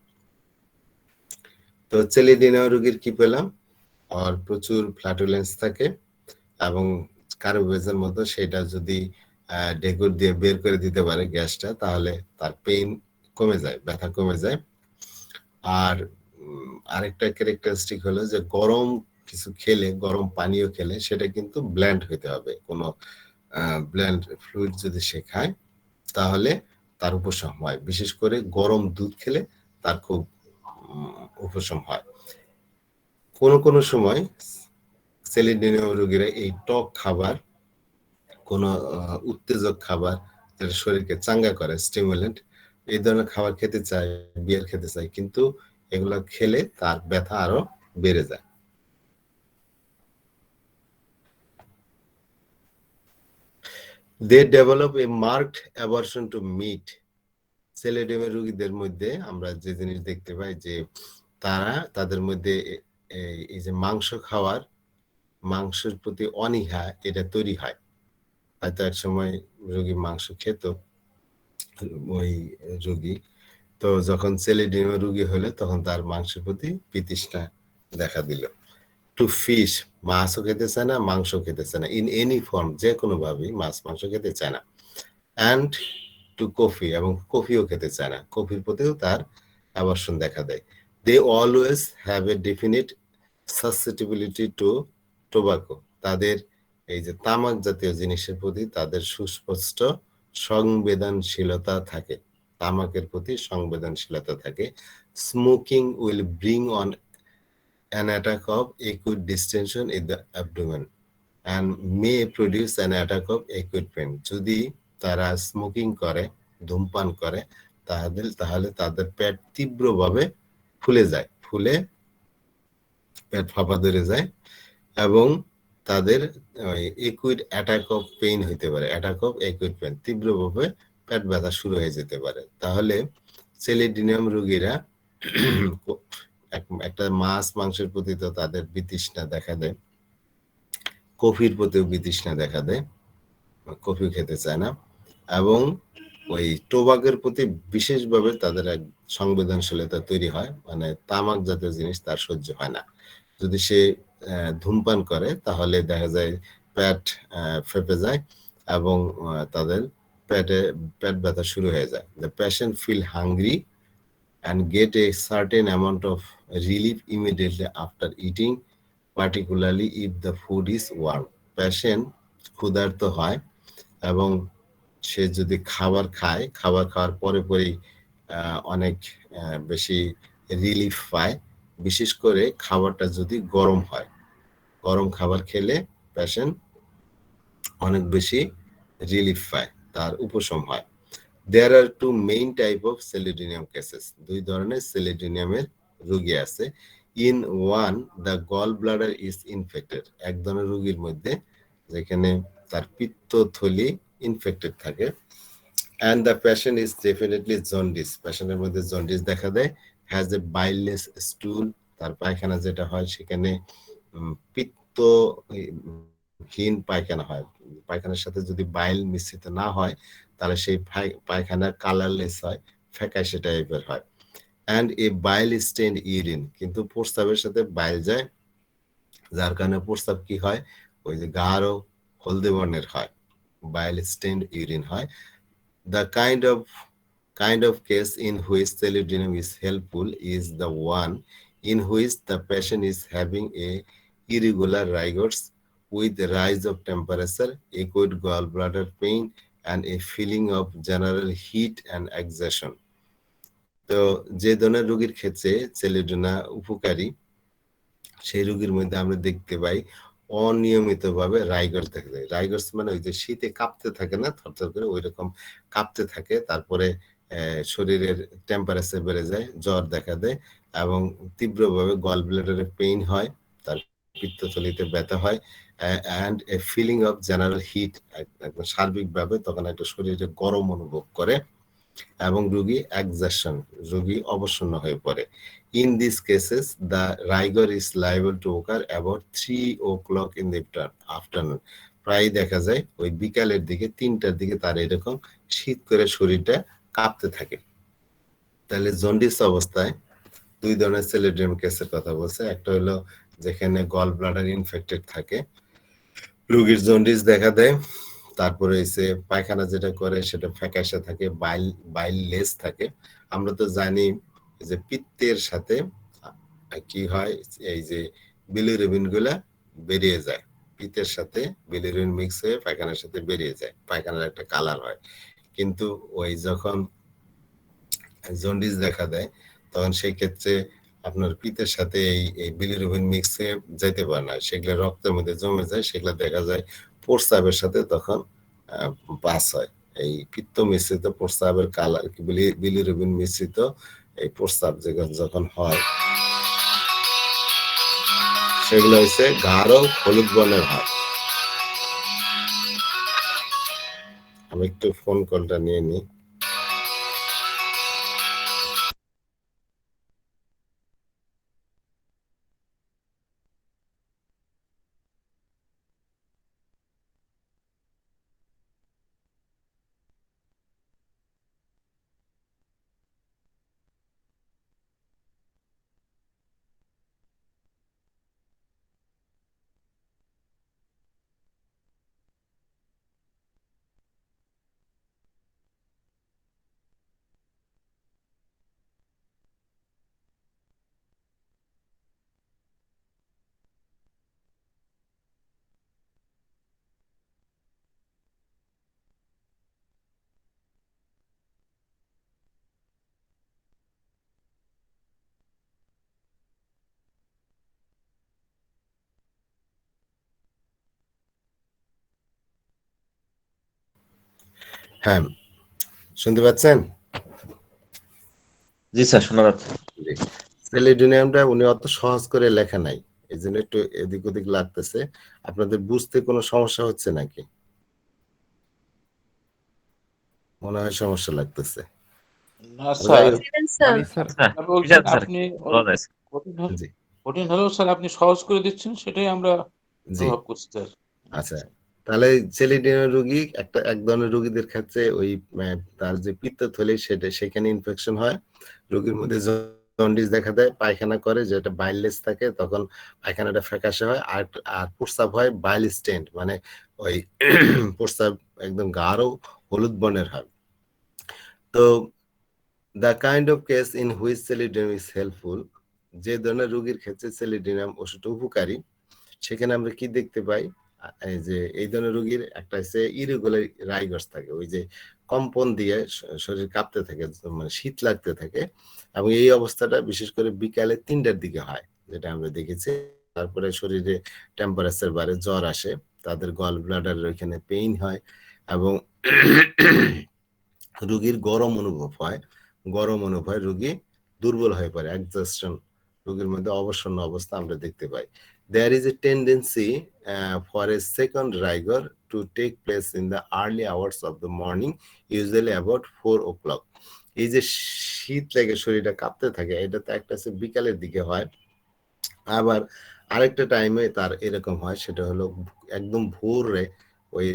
তো সেলিডিনিয়াম রোগীর কি পেলাম, আর প্রচুর ফ্ল্যাটুলেন্স থাকে, এবং কার্বোভেজের মতো সেটা যদি ডেকুর দিয়ে বের করে দিতে পারে গ্যাসটা, তাহলে তার পেইন কমে যায়, ব্যথা কমে যায়। আর আরেকটা ক্যারেক্টারিস্টিক হলো যে গরম কিছু খেলে, গরম পানীয় খেলে, সেটা কিন্তু ব্ল্যান্ড হইতে হবে। কোনো ব্ল্যান্ড ফ্লুইড যদি সে খায়, তাহলে তার উপশম হয়। বিশেষ করে গরম দুধ খেলে তার খুব উপশম হয়। কোনো সময় সেলিডিনিয়াম রোগীরা এই টক খাবার, কোনো উত্তেজক খাবার যেটা শরীরকে চাঙ্গা করে, স্টিমুলেন্ট, এই ধরনের খাবার খেতে চায়, বিয়ার খেতে চায়, কিন্তু এগুলো খেলে তার ব্যথা আরো বেড়ে যায়। They develop a marked aversion to meat. সেলিডিয়ামের রোগীদের মধ্যে আমরা যে জিনিস দেখতে পাই, যে তাদের মধ্যে এই যে মাংসের প্রতি অনীহা, এটা তৈরি হয়। হয়তো এক সময় রোগী মাংস খেত, ওই রোগী। তো যখন সেলিডিয়াম রোগী হলে তখন তার মাংসের প্রতি বিতৃষ্ণা দেখা দিল। টু ফিশ, মাছও খেতে চায় না, মাংস খেতে চায় না, ইন এনি ফর্ম, যে কোনো ভাবেই মাছ মাংস খেতে চায় না। অ্যান্ড টু কফি, এবং কফিও খেতে চায় না, কফির প্রতিও তার অ্যাভারশন দেখা দেয়। They always have a definite susceptibility to tobacco, তাদের এই যে তামাক জাতীয় জিনিসের প্রতি তাদের সুস্পষ্ট সংবেদনশীলতা থাকে, তামাকের প্রতি সংবেদনশীলতা থাকে। Smoking will bring on an attack of acute distension in the abdomen and may produce an attack of acute pain. যদি তারা স্মোকিং করে, ধূমপান করে, তাহলে তাদের পেট তীব্রভাবে ফুলে যায়, ফুলে পেট ফাঁপা ধরে যায়, এবং তাদের একুইড অ্যাটাক অফ পেইন হইতে পারে, অ্যাটাক অফ একুইড পেইন, তীব্রভাবে পেট ব্যথা শুরু হয়ে যেতে পারে। তাহলে সেলিডিনিয়াম রোগীরা একটা মাছ মাংসের প্রতি তো তাদের বিতৃষ্ণা দেখা দেয়, কফির প্রতিও বিতৃষ্ণা দেখা দেয়, কফি খেতে চায় না, এবং ওই টোবাকের প্রতি বিশেষভাবে তাদের এক সংবেদনশীলতা তৈরি হয়, মানে তামাক জাতীয় জিনিস তার সহ্য হয় না। যদি সে ধূমপান করে তাহলে দেখা যায় পেট ফেপে যায়, এবং তাদের পেট ব্যথা শুরু হয়ে যায়। The patient feel hungry and get a certain amount of relief immediately after eating, particularly if the food is warm. Patient ক্ষুধার্ত হয়, এবং সে যদি খাবার খায়, খাবার খাওয়ার পরে পরেই অনেক বেশি রিলিফ পায়, বিশেষ করে খাবারটা যদি গরম হয়। গরম খাবার খেলে পেশেন্ট অনেক বেশি রিলিফ পায়, তার উপশম হয়। There are two main type of selenium cases. দুই ধরনের সেলিডিনিয়ামের রোগী আছে। In one, the gallbladder is infected. এক ধরনের রোগীর মধ্যে যেখানে তার পিত্তথলি ইনফেক্টেড থাকে, and the patient is definitely jaundice. পেশেন্টের মধ্যে জন্ডিস দেখা দেয়, has a bileless stool. তার পায়খানা যেটা হয় সেখানে পিত্তহীন পায়খানা হয়। পায়খানার সাথে যদি বাইল মিশ্রিত না হয় তাহলে সেই পায়খানা কালারলেস হয়, ফ্যাকাশে টাইপের হয়। And A bile stained urine, কিন্তু প্রস্রাবের সাথে বাইল যায়, যার কারণে প্রস্রাব কি হয়, ওই যে গাঢ় হলদে বর্ণের হয়, বাইল স্টেইনড ইউরিন হয়। The kind of case in which selenium is helpful is the one in which the patient is having a irregular rigors with the rise of temperature, acute gallbladder pain, and a feeling of general heat and exhaustion. তো যে ধরনের রোগীর ক্ষেত্রে সেলিডোনা উপকারী, সেই রোগীর মধ্যে আমরা দেখতে পাই অনিয়মিতভাবে রাইগার্স দেখা যায়। রাইগার্স মানে ওই যে শীতে কাঁপতে থাকে না, থরথর করে ওই রকম কাঁপতে থাকে, তারপরে শরীরের টেম্পারেচার বেড়ে যায়, জ্বর দেখা দেয়, এবং তীব্রভাবে গল ব্লাডারে পেইন হয়, তার পিত্তথলিতে ব্যথা হয়, and a feeling of general heat, একদম সার্বিকভাবে তখন একটা শরীরে গরম অনুভব করে, এবং রোগী এক্সাশন, রোগী অবসন্ন হয়ে পড়ে। In these cases, the rigor is liable to occur about 3 o'clock in the afternoon. প্রায় দেখা যায় ওই বিকালের দিকে 3টার দিকে তার এরকম শীত করে শরীরটা কাঁপতে থাকে। তাহলে জন্ডিস অবস্থায় দুই ধরনের সেলিডিয়াম কেসের কথা বলছে। একটা হলো যেখানে গল ব্লাডার ইনফেক্টেড থাকে, রোগীর জন্ডিস দেখা দেয়, তারপরে হচ্ছে পায়খানা যেটা করে সেটা ফ্যাকাশে থাকে, বাইল লেস থাকে। আমরা তো জানি যে পিত্তের সাথে কি হয়, এই যে বিলিরুবিন গুলা বেরিয়ে যায়, পিত্তের সাথে বিলিরুবিন মিক্স হয়ে পায়খানার সাথে বেরিয়ে যায়, পায়খানার একটা কালার হয়। কিন্তু ওই যখন জন্ডিস দেখা দেয় তখন সেই ক্ষেত্রে আপনার পিত্তের সাথে এই বিলিরুবিন মিক্স হয়ে যেতে পারে না, সেগুলো রক্তের মধ্যে জমে যায়, সেগুলো দেখা যায় প্রস্রাবের সাথে তখন পাস হয়। এই পিত্ত মিশ্রিত প্রস্রাবের কালার, বিলিরুবিন মিশ্রিত এই প্রস্রাব যখন হয় সেগুলো হচ্ছে গাঢ় হলুদ বর্ণের হয়। আমি একটু ফোন কলটা নিয়ে নিই। হ্যাঁ, শুনতে পাচ্ছেন? জি স্যার, শোনা যাচ্ছে। জি। সেলিডোনিয়ামটা উনি অত সহজ করে লেখা নাই, এই জন্য একটু এদিক ওদিক লাগতেছে। আপনাদের বুঝতে কোনো সমস্যা হচ্ছে নাকি? মনে হয় সমস্যা লাগতেছে। না যাই স্যার, হোক, মানে স্যার স্যার আপনি ঠিক বলছেন আছে স্যার, আপনি বলা যায় স্যার। জি কঠিন হলেও স্যার আপনি সহজ করে দিচ্ছেন, সেটাই আমরা জি অনুভব করছি স্যার। আচ্ছা, তাহলে সেলিডোনিয়াম রোগী এক ধরনের রোগীদের ক্ষেত্রে ওই তার যে পিত্তথলি সেখানে ইনফেকশন হয়, রোগীর মধ্যে জন্ডিস দেখা দেয়, পায়খানা করে, যেটা বাইললেস থাকে, তখন পায়খানাটা ফ্যাকাশে হয়, আর আর প্রস্রাব হয় বাইল স্টেন্ট, মানে ওই প্রস্রাব একদম গাঢ় হলুদ বর্ণের হয়। তো the kind of case in which সেলিডোনিয়াম is helpful, যে ধরনের রোগীর ক্ষেত্রে সেলিডোনিয়াম ওষুধ উপকারী, সেখানে আমরা কি দেখতে পাই? এই যে এই ধরনের রোগীর একটা হচ্ছে ইরেগুলার রাইগর্স থাকে, ওই যে কম্পন দিয়ে শরীর কাঁপতে থাকে, মানে শীত লাগতে থাকে, এবং এই অবস্থাটা বিশেষ করে বিকালে 3টার দিকে হয়, যেটা আমরা দেখেছি। তারপরে শরীরে টেম্পারেচার বাড়ে, জ্বর আসে, তাদের গল ব্লাডারের ওইখানে পেইন হয়, এবং রোগীর গরম অনুভব হয়, রোগী দুর্বল হয়ে পড়ে, এক্সস্টন, রোগীর মধ্যে অবসন্ন অবস্থা আমরা দেখতে পাই। There is a tendency for a second rigor to take place in the early hours of the morning, usually about 4 o'clock. এই যে শীত লেগে শরীরটা কাঁপতে থাকে, এটা তো একটা হচ্ছে বিকালের দিকে হয়, আবার আরেকটা টাইমে তার এরকম হয়, সেটা হলো একদম ভোরে, ওই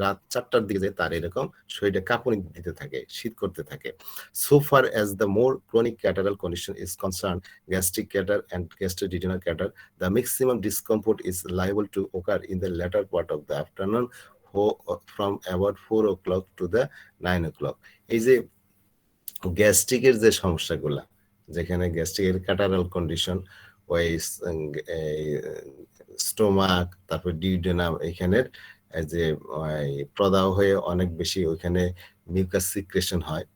রাত 4টার দিকে যে তার এরকম শরীরে কাঁপুনি দিতে থাকে, শীত করতে থাকে। So far as the more chronic catarrhal condition is concerned, gastric catarrh and gastroduodenal catarrh, the maximum discomfort is liable to occur in the latter part of the afternoon, from about 4 o'clock to the 9 o'clock. এই যে গ্যাস্ট্রিকের যে সমস্যাগুলা, যেখানে গ্যাস্ট্রিকের catarrhal condition, ওই stomach, তারপর duodenum, এখানের যে প্রদাহ হয়ে অনেক বেশি ওইখানে মিউকাস সিক্রেশন হয়,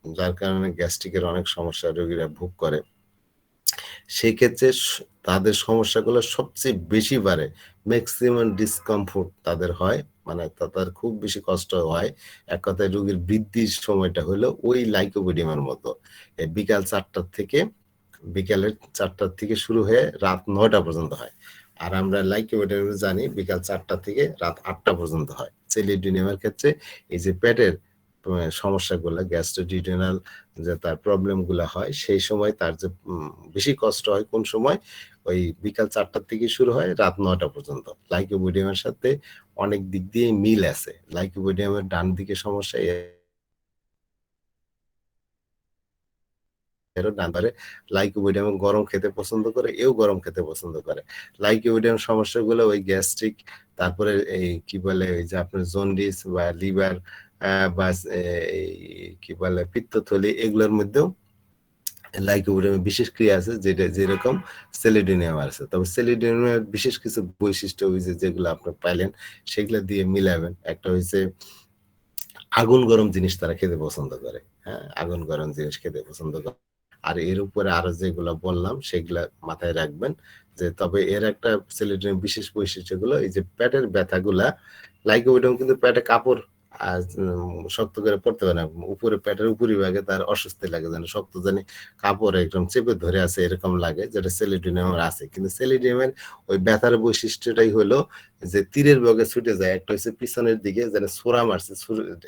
যার কারণে গ্যাস্ট্রিকের অনেক সমস্যা রোগীরা ভোগ করে। সেই ক্ষেত্রে তাদের সমস্যাগুলো সবচেয়ে বেশি বাড়ে, ম্যাক্সিমাম ডিসকমফোর্ট তাদের হয়, মানে তাদের খুব বেশি কষ্ট হয়। এক কথায় রোগীর বৃদ্ধির সময়টা হলো ওই লাইকোপিডিয়ামের মতো, বিকালের 4টার থেকে শুরু হয়ে রাত 9টা পর্যন্ত হয়। আর আমরা লাইকোপিডিয়াম জানি বিকাল 4টা থেকে রাত 8টা পর্যন্ত হয়। সেলিডোনিয়ামের ক্ষেত্রে এই যে পেটের সমস্যাগুলো, গ্যাস্ট্রোডিউডেনাল যে তার প্রবলেম গুলা হয়, সেই সময় তার যে বেশি কষ্ট হয় কোন সময়? ওই বিকাল 4টার থেকে শুরু হয় রাত 9টা পর্যন্ত। লাইকোপিডিয়ামের সাথে অনেক দিক দিয়ে মিল আছে। লাইকোপিডিয়ামের ডান দিকে সমস্যা, লাইকোপিডিয়াম গরম খেতে পছন্দ করে, এও গরম খেতে পছন্দ করে। লাইকোপিডিয়াম সমস্যাগুলো ওই গ্যাস্ট্রিক, তারপরে এই কি বলে ওই যে আপনার জন্ডিস বা লিভার বা এই কি বলে পিত্তথলি, এগুলোর মধ্যেও লাইকোপিডিয়ামের বিশেষ ক্রিয়া আছে, যেটা যেরকম সেলিডোনিয়াম আছে। তবে সেলিডোনিয়ামের বিশেষ কিছু বৈশিষ্ট্য হয়েছে যেগুলো আপনি পাইলেন, সেগুলো দিয়ে মিলাবেন। একটা হয়েছে আগুন গরম জিনিস তারা খেতে পছন্দ করে, হ্যাঁ, আগুন গরম জিনিস খেতে পছন্দ করে। আর এর উপরে আরো যেগুলো বললাম সেগুলা মাথায় রাখবেন। যে তবে এর একটা সেলিডোনিয়াম বিশেষ বৈশিষ্ট্যগুলো, এই যে পেটের ব্যথাগুলা, লাইকোপিডিয়াম কিন্তু পেটে কাপড় শক্ত করে পড়তে পারে না, উপরে পেটের উপরিভাগে তার অস্বস্তি লাগে, যেন শক্ত জানি কাপড় একদম চেপে ধরে আছে এরকম লাগে, যেটা সেলিডোনিয়ামের আছে। কিন্তু সেলিডোনিয়ামের ওই ব্যথার বৈশিষ্ট্যটাই হলো যে তীরের বেগে ছুটে যায়। একটা হচ্ছে পিছনের দিকে, যেন ছোরা মারছে,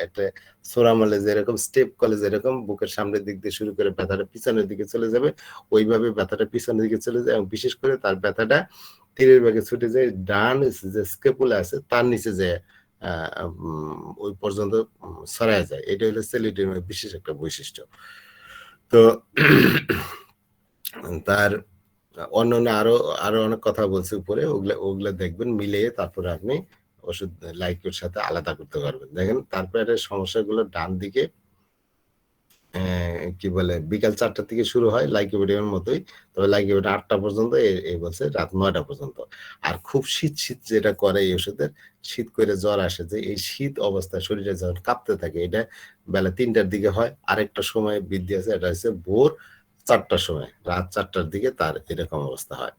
একটা ছোরা মারলে যেরকম স্টেপ করলে যেরকম বুকের সামনের দিক দিয়ে শুরু করে ব্যথাটা পিছনের দিকে চলে যাবে, ওইভাবে ব্যথাটা পিছনের দিকে চলে যায়, এবং বিশেষ করে তার ব্যথাটা তীরের বেগে ছুটে যায় ডান যে স্কেপুলা আছে তার নিচে যায়, ওই পর্যন্ত ছড়ায় যায়। এটা হলো সেলিডোনিয়ামের বিশেষ একটা বৈশিষ্ট্য। তো তার অন্যান্য আরো আরো অনেক কথা বলছে উপরে, ওগুলা দেখবেন, মিলিয়ে তারপরে আপনি ওষুধ লাইকের সাথে আলাদা করতে পারবেন। দেখেন তারপরে সমস্যাগুলো ডান দিকে কি বলে বিকাল 4টা থেকে শুরু হয় লাইকোপিডিয়ামের মতোই, তবে লাইকোপিডিয়াম 8টা পর্যন্ত, এই বলছে রাত 9টা পর্যন্ত। আর খুব শীত শীত যেটা করে এই ওষুধের, শীত করে জ্বর আসে, যে এই শীত অবস্থায় শরীরে যখন কাঁপতে থাকে, এটা বেলা 3টার দিকে হয়। আরেকটা সময় বৃদ্ধি আছে, এটা হচ্ছে ভোর 4টার সময়, রাত 4টার দিকে তার এরকম অবস্থা হয়।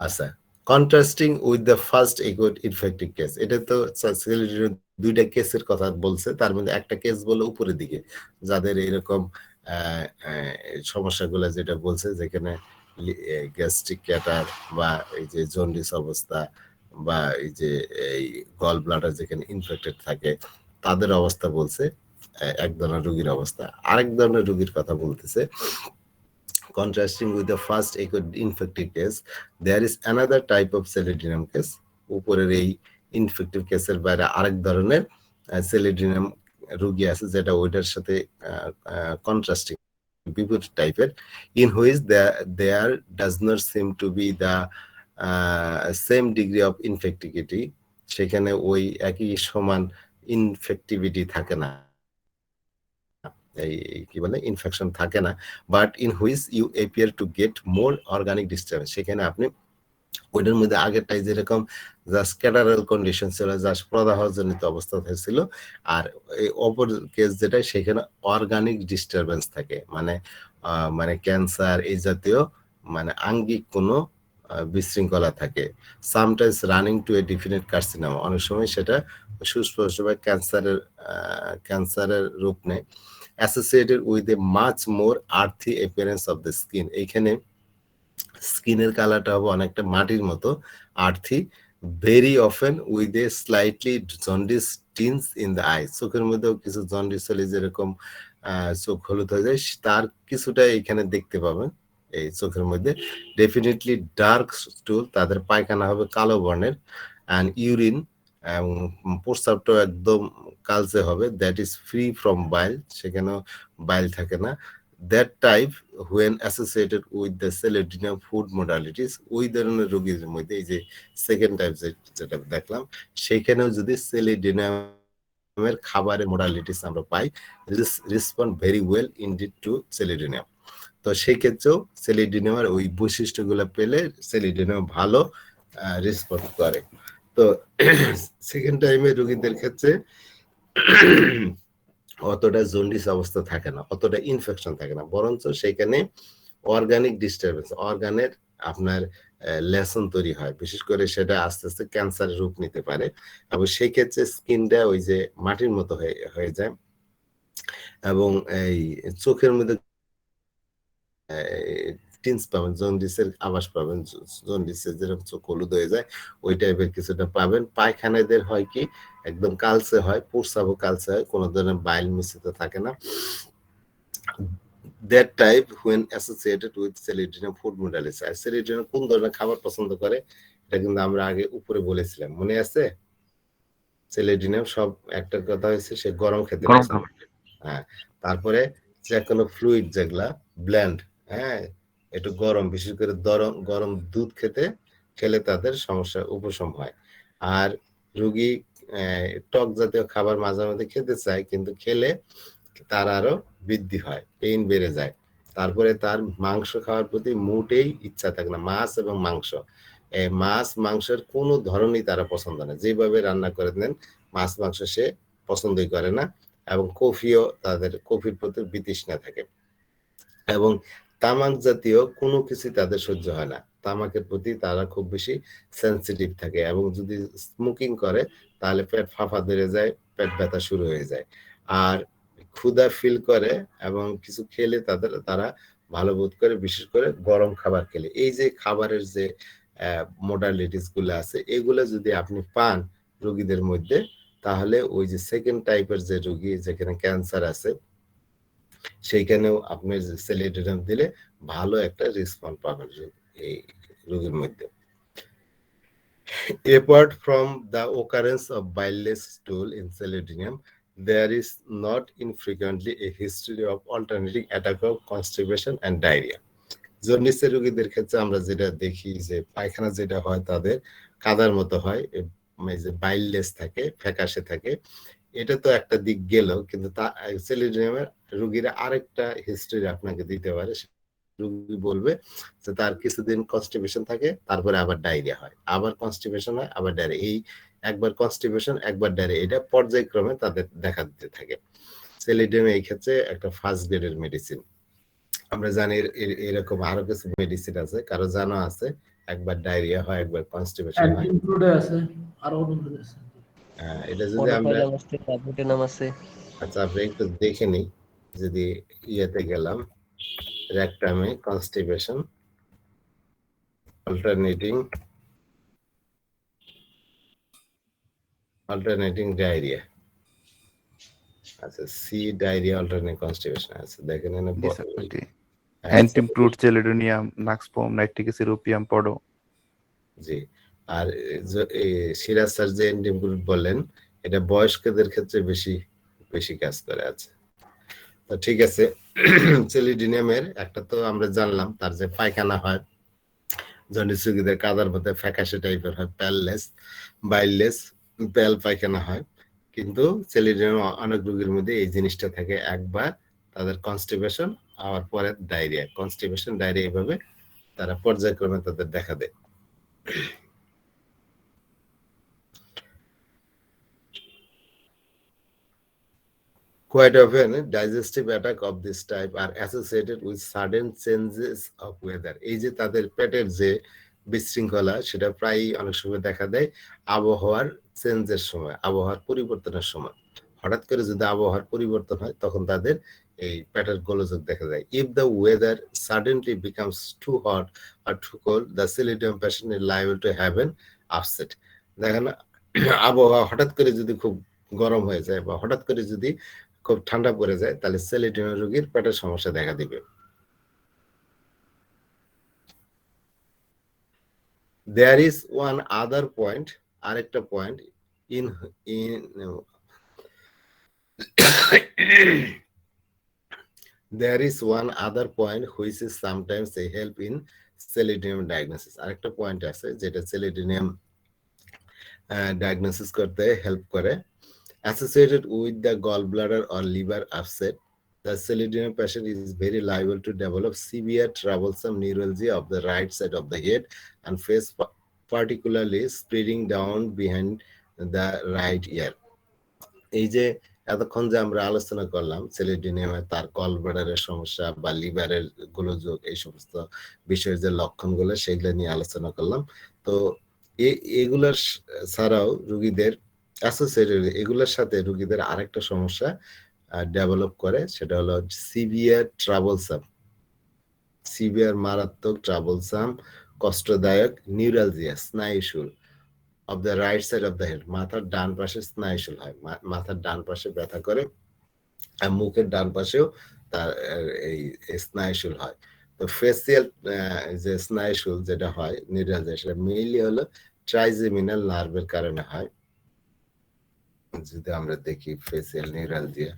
আচ্ছা, contrasting with the first একুইড infective case, এটা তো দুইটা কেসের কথা বলছে, তার মধ্যে একটা কেস বলে উপরের দিকে যাদের এরকম সমস্যাগুলো যেটা বলছে, যেখানে গ্যাস্ট্রিক ক্যাটার বা এই যে জন্ডিস অবস্থা বা এই যে এই গল ব্লাডার যেখানে ইনফেক্টেড থাকে তাদের অবস্থা বলছে, এক ধরনের রোগীর অবস্থা। আরেক ধরনের রোগীর কথা বলতেছে, contrasting with the first acute infective case, there is another type of selenium case. উপরের এই ইনফেক্টিভ কেসের বাইরে আরেক ধরনের সেলিডিনাম রোগী আছে যেটা ওইটার সাথে কন্ট্রাস্টিং বিপরীত টাইপের, in which there does not seem to be the same degree of infectivity, সেখানে ওই একই সমান ইনফেক্টিভিটি থাকে না, এই কি বলে ইনফেকশন থাকে না, but in which you appear to get more organic disturbance, সেখানে আপনি ওইটার মধ্যে আগেরটাই যেরকম জাস্ট ক্যাটারাল কন্ডিশন ছিল, জাস্ট প্রদাহজনিত অবস্থা হয়েছিল, আর এই অপর কেস যেটা সেখানে অর্গানিক ডিস্টারবেন্স থাকে, মানে ক্যান্সার এই জাতীয় মানে আঙ্গিক কোনো বিশৃঙ্খলা থাকে। Sometimes running to a definite carcinoma, অনেক সময় সেটা সুস্পষ্টভাবে ক্যান্সারের রূপ নেয়। Associated with a much more earthy appearance of the skin, এইখানে স্কিনের কালারটা হবে অনেকটা মাটির মতো earthy, very often with a slightly jaundice tints in the eye, চোখের মধ্যেও কিছু জন্ডিস হলে যেরকম চোখ হলুদ হয়ে যায় তার কিছুটা এখানে দেখতে পাবেন এই চোখের মধ্যে। ডেফিনেটলি ডার্ক স্টুল, তাদের পায়খানা হবে কালো বর্ণের, অ্যান্ড ইউরিন এবং প্রস্রাবটাও একদম কালচে হবে, দ্যাট ইজ ফ্রি ফ্রম বাইল, সেখানেও বাইল থাকে না। That type when associated with the selenium food modalities, ওই ধরনের রোগীর মধ্যে এই যে সেকেন্ড টাইপ যেটা দেখলাম সেখানেও যদি সেলিডিনামের খাবারের মোডালিটিস আমরা পাই, respond very well indeed to chelidonium, তো সেই ক্ষেত্রেও সেলিডিনামের ওই বৈশিষ্ট্যগুলো পেলে সেলিডিনাম ভালো রেসপন্ড করে। তো সেকেন্ড টাইমে রোগীদের ক্ষেত্রে অতটা জন্ডিস অবস্থা থাকে না, অতটা ইনফেকশন থাকে না, বরঞ্চ সেখানে অর্গানিক ডিস্টারবেন্স, অর্গানের আপনার লেসন তৈরি হয়, বিশেষ করে সেটা আস্তে আস্তে ক্যান্সারের রূপ নিতে পারে, এবং সেই ক্ষেত্রে স্কিনটা ওই যে মাটির মতো হয়ে যায়, এবং এই চোখের মধ্যে টিন্স পাবেন, জন্ডিসের আভাস পাবেন, জন্ডিসের যেরকম চোখ হলুদ হয়ে যায় ওই টাইপের কিছুটা পাবেন। পায়খানাদের হয় কি একদম কালচে হয়, প্রস্রাবও কালচে হয়, কোনো ধরনের বাইল মিশ্রিত থাকে না। That type when associated with selenium food modalities, R selenium কোন ধরনের খাবার পছন্দ করে এটা কিন্তু আমরা আগে উপরে বলেছিলাম, মনে আছে? selenium সব একটা কথা হয়েছে সে গরম খেতে পছন্দ করে, হ্যাঁ, তারপরে যে কোনো ফ্লুইড যেগুলা ব্ল্যান্ড, হ্যাঁ, একটু গরম, বিশেষ করে গরম দুধ খেলে তাদের সমস্যা উপশম হয়। আর রোগী টক জাতীয় খাবার মাঝে মাঝে খেতে চায়, কিন্তু খেলে তার আরো বৃদ্ধি হয়, পেইন বেড়ে যায়, তারপরে তার মাংস খাওয়ার প্রতি মোটেই ইচ্ছা থাকে না, মাছ এবং মাংস, মাছ মাংসের কোনো ধরনই তারা পছন্দ না, যেভাবে রান্না করে দেন মাছ মাংস সে পছন্দই করে না, এবং কফির প্রতি বিতৃষ্ণা থাকে, এবং তামাক জাতীয় কোনো কিছু তাদের সহ্য হয় না, তামাকের প্রতি তারা খুব বেশি সেন্সিটিভ থাকে, এবং যদি স্মোকিং করে তাহলে পেট ফাঁপা ধরে যায়, পেট ব্যথা শুরু হয়ে যায়, আর ক্ষুধা ফিল করে, এবং কিছু খেলে তারা ভালো বোধ করে, বিশেষ করে গরম খাবার খেলে। এই যে খাবারের যে মোডালিটিস গুলো আছে এগুলো যদি আপনি পান রোগীদের মধ্যে, তাহলে ওই যে সেকেন্ড টাইপের যে রোগী যেখানে ক্যান্সার আছে সেইখানেও আপনি সেলিডিনাম দিলে ভালো একটা রেসপন্স পাবেন এই রোগীর মধ্যে। Apart from the occurrence of bileless stool in selenium, there is not infrequently a history of alternating attack of constipation and diarrhea. জন্ডিসের রোগীদের ক্ষেত্রে আমরা যেটা দেখি যে পায়খানা যেটা হয় তাদের কাদার মতো হয়, যে বাইললেস থাকে, ফ্যাকাশে থাকে, এটা তো একটা দিক গেল, কিন্তু সেলিডিনামের রোগীরা আরেকটা হিস্ট্রি আপনাকে দিতে পারে, রোগী বলবে যে তার কিছুদিন কনস্টিপেশন থাকে, তারপরে আবার ডায়রিয়া হয়, আবার কনস্টিপেশন হয়, আবার ডায়রিয়া, এই একবার কনস্টিপেশন একবার ডায়রিয়া, এটা পর্যায়ক্রমে তাদের দেখা দিতে থাকে। সেলিডিনাম এই ক্ষেত্রে একটা ফার্স্ট গ্রেডের মেডিসিন। আমরা জানি এরকম আরো কিছু মেডিসিন আছে, কারো জানা আছে, একবার ডায়রিয়া হয়, একবার কনস্টিপেশন হয়। অ্যান্টিফ্লুডে আছে, আরো অন্য আছে। এটা যদি আমরা মনোফাইলাম আছে, কার্বোটেনাম আছে। আচ্ছা আমরা একটু দেখে নিই, যদি ইয়েতে গেলাম রেকটামে কনস্টিপেশন অল্টারনেটিং ডায়রিয়া, আচ্ছা সি ডায়রিয়া অল্টারনেটিং কনস্টিপেশন আছে, দেখেন এখানে জি স্যার ওইটি হ্যাঁ, অ্যান্টিমপ্রুট চেলিডোনিয়াম নাক্সপোম নাইট্রিক ইউরোপিয়াম পডো। জি। আর সিরাজ স্যার যে এন্টিমগুলো বললেন এটা বয়স্কদের ক্ষেত্রে বেশি বেশি কাজ করে আছে। তো ঠিক আছে, সেলিডিনিয়ামের একটা তো আমরা জানলাম, তার যে পায়খানা হয় জন্ডিস রোগীদের কাদার মধ্যে ফ্যাকাশে টাইপের হয়, প্যাললেস বাইললেস প্যাল পায়খানা হয়, কিন্তু সেলিডিনিয়াম অনেক রোগীর মধ্যে এই জিনিসটা থাকে, একবার তাদের কনস্টিপেশন আবার পরে ডায়রিয়া, কনস্টিপেশন ডায়রিয়া এইভাবে তারা পর্যায়ক্রমে তাদের দেখা দেয়। Quite often, digestive attack of this type are associated with sudden changes of weather. এই যে তাদের পেটের যে বিশৃঙ্খলা সেটা প্রায়ই অনেক সময় দেখা দেয় আবহাওয়ার চেঞ্জের সময়, আবহাওয়ার পরিবর্তনের সময়। হঠাৎ করে যদি আবহাওয়ার পরিবর্তন হয় তখন তাদের এই পেটের গোলযোগ দেখা যায়। If the weather suddenly becomes too hot or too cold, the Celidium patient is liable to have an upset. দেখেন আবহাওয়া হঠাৎ করে যদি খুব গরম হয়ে যায় বা হঠাৎ করে যদি খুব ঠান্ডা পড়ে যায় তাহলে সেলিডিয়াম রোগীর পেটের সমস্যা দেখা দিবে। There is one other point, আরেকটা point in there is one other point which is sometimes a help in selenium diagnosis. আরেকটা পয়েন্ট আছে যেটা সেলিডিয়াম ডায়াগনোসিস করতে হেল্প করে। Associated with the gallbladder or liver upset, the selenium patient is very liable to develop severe troublesome neuralgia of the right side of the head and face, particularly spreading down behind the right ear. এই যে এতক্ষণ যে আমরা আলোচনা করলাম সেলিডিনিয়ামে তার গলব্লাডারের সমস্যা বা লিভারের গোলযোগ, এই সমস্ত বিষয়ের যে লক্ষণগুলো সেগুলো নিয়ে আলোচনা করলাম। তো এগুলোর ছাড়াও রোগীদের অ্যাসোসিয়েটেড এগুলোর সাথে রোগীদের আরেকটা সমস্যা ডেভেলপ করে, সেটা হলো সিভিয়ার মারাত্মক ট্রাবলসাম কষ্টদায়ক নিউরালজিয়া স্নায়ুশুল of the right side of the head, মাথার ডান পাশে স্নায়ুশুল হয়, মাথার ডান পাশে ব্যথা করে, আর মুখের ডান পাশেও তার এই স্নায়ুশুল হয়। তো ফেসিয়াল যে স্নায়ুশুল যেটা হয় নিউরালজিয়া, সেটা মেইনলি হলো ট্রাইজেমিনাল নার্ভের কারণে হয়। যদি আমরা দেখি ফেসিয়াল নিউরালজিয়া,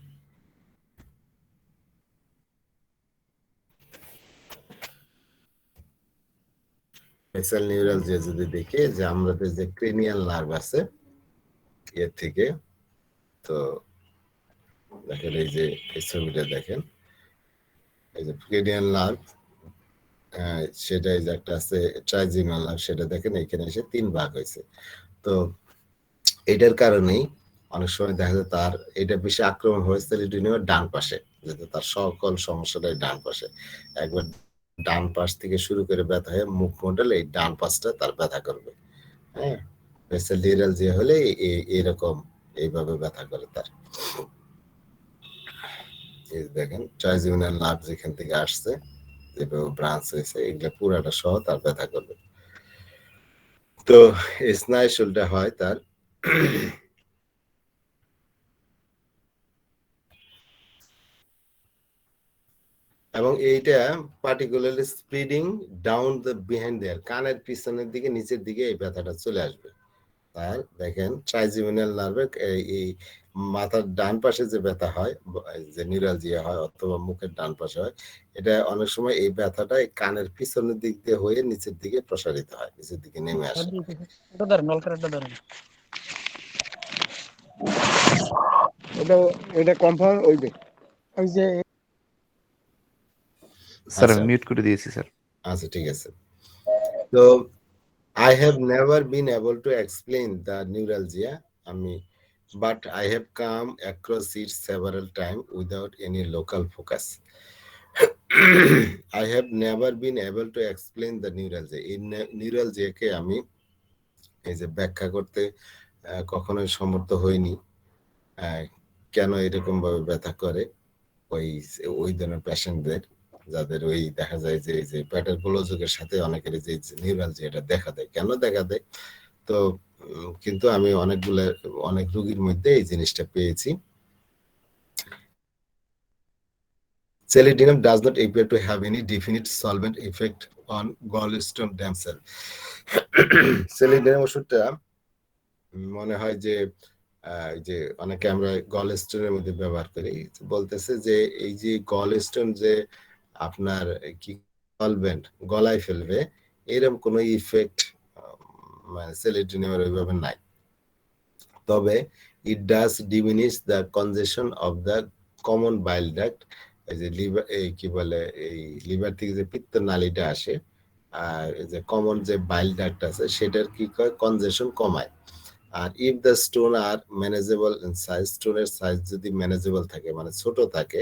ফেসিয়াল নিউরালজিয়া যদি দেখি যে আমাদের যে ক্রেনিয়াল নার্ভ আছে এর থেকে, তো দেখেন এই যে এই ছবিটা দেখেন, এই যে ক্রেনিয়াল নার্ভ সেটা এই যে একটা আছে ট্রাইজেমিনাল নার্ভ, সেটা দেখেন এখানে এসে 3 ভাগ হয়েছে। তো এটার কারণেই অনেক সময় দেখা যায় তার এটা বেশি আক্রমণ হয়েছে সেলিডিনিয়ামের ডান পাশে, যেটা তার সকল সমস্যাটাই ডান পাশে, একবার ডান পাশ থেকে শুরু করে ব্যথা হয়ে মুখ মন্ডল এই ডান পাশটা তার ব্যথা করবে। হ্যাঁ, ফেসিয়াল নিউরালজিয়া হলে এরকম এইভাবে ব্যথা করে তার। এই দেখেন ট্রাইজেমিনাল নার্ভ যেখান থেকে আসছে যেভাবে ব্রাঞ্চ হয়েছে এগুলো পুরাটা সহ তার ব্যথা করবে। তো স্নায়ুশুলটা হয় তার এবং এইটা particularly spreading down the behind there, কানের পিছনের দিকে নিচের দিকে এই ব্যথাটা চলে আসবে। আর দেখেন ট্রাইজেমিনাল নার্ভের এই মাথার ডান পাশে যে ব্যথা হয়, যে নিউরালজিয়া হয় অথবা মুখের ডান পাশে হয়, এটা অনেক সময় এই ব্যথাটা এই কানের পিছনের দিক দিয়ে হয়ে নিচের দিকে প্রসারিত হয়, নিচের দিকে নেমে আসে। এটা কনফার্ম হইবে ওই যে স্যার আচ্ছা মিউট করে দিয়েছি স্যার। আচ্ছা ঠিক আছে। তো I have never been able to explain the neuralgia, but I have come across it several times without any local focus. I have never been able to explain the neuralgia. এই নিউরালজিয়াকে আমি এই যে ব্যাখ্যা করতে কখনোই সমর্থ হইনি। কেন এরকম ভাবে ব্যথা করে ওই ধরনের পেশেন্টদের, যাদের ওই দেখা যায় যে এই যে পেটের গোলযোগের সাথে অনেকের যে নিউরালজিয়া এটা দেখা দেয়, কেন দেখা দেয়। তো কিন্তু আমি অনেক রোগীর মধ্যে এই জিনিসটা পেয়েছি। Selenium does not appear to have any definite solvent effect on gallstone themselves. Selenium ওষুধটা মনে হয় যে যে অনেকে আমরা গলস্টোনের মধ্যে ব্যবহার করি, বলতেছে যে এই যে গলস্টোন যে আপনার কি সলভেন্ট গলায় ফেলবে, এরকম কোনো ইফেক্ট মানে সেলিড্রিনিয়ামের ওইভাবে নাই। তবে it does diminish the কনজেশন of the common bile duct. এই যে লিভার, এই কি বলে, এই লিভার থেকে যে পিত্ত নালীটা আসে, আর এই যে কমন যে বাইল ডাক্ট আছে সেটার কি করে কনজেশন কমায়। আর if the stone are manageable in size, স্টোনের সাইজ যদি ম্যানেজেবল থাকে মানে ছোট থাকে,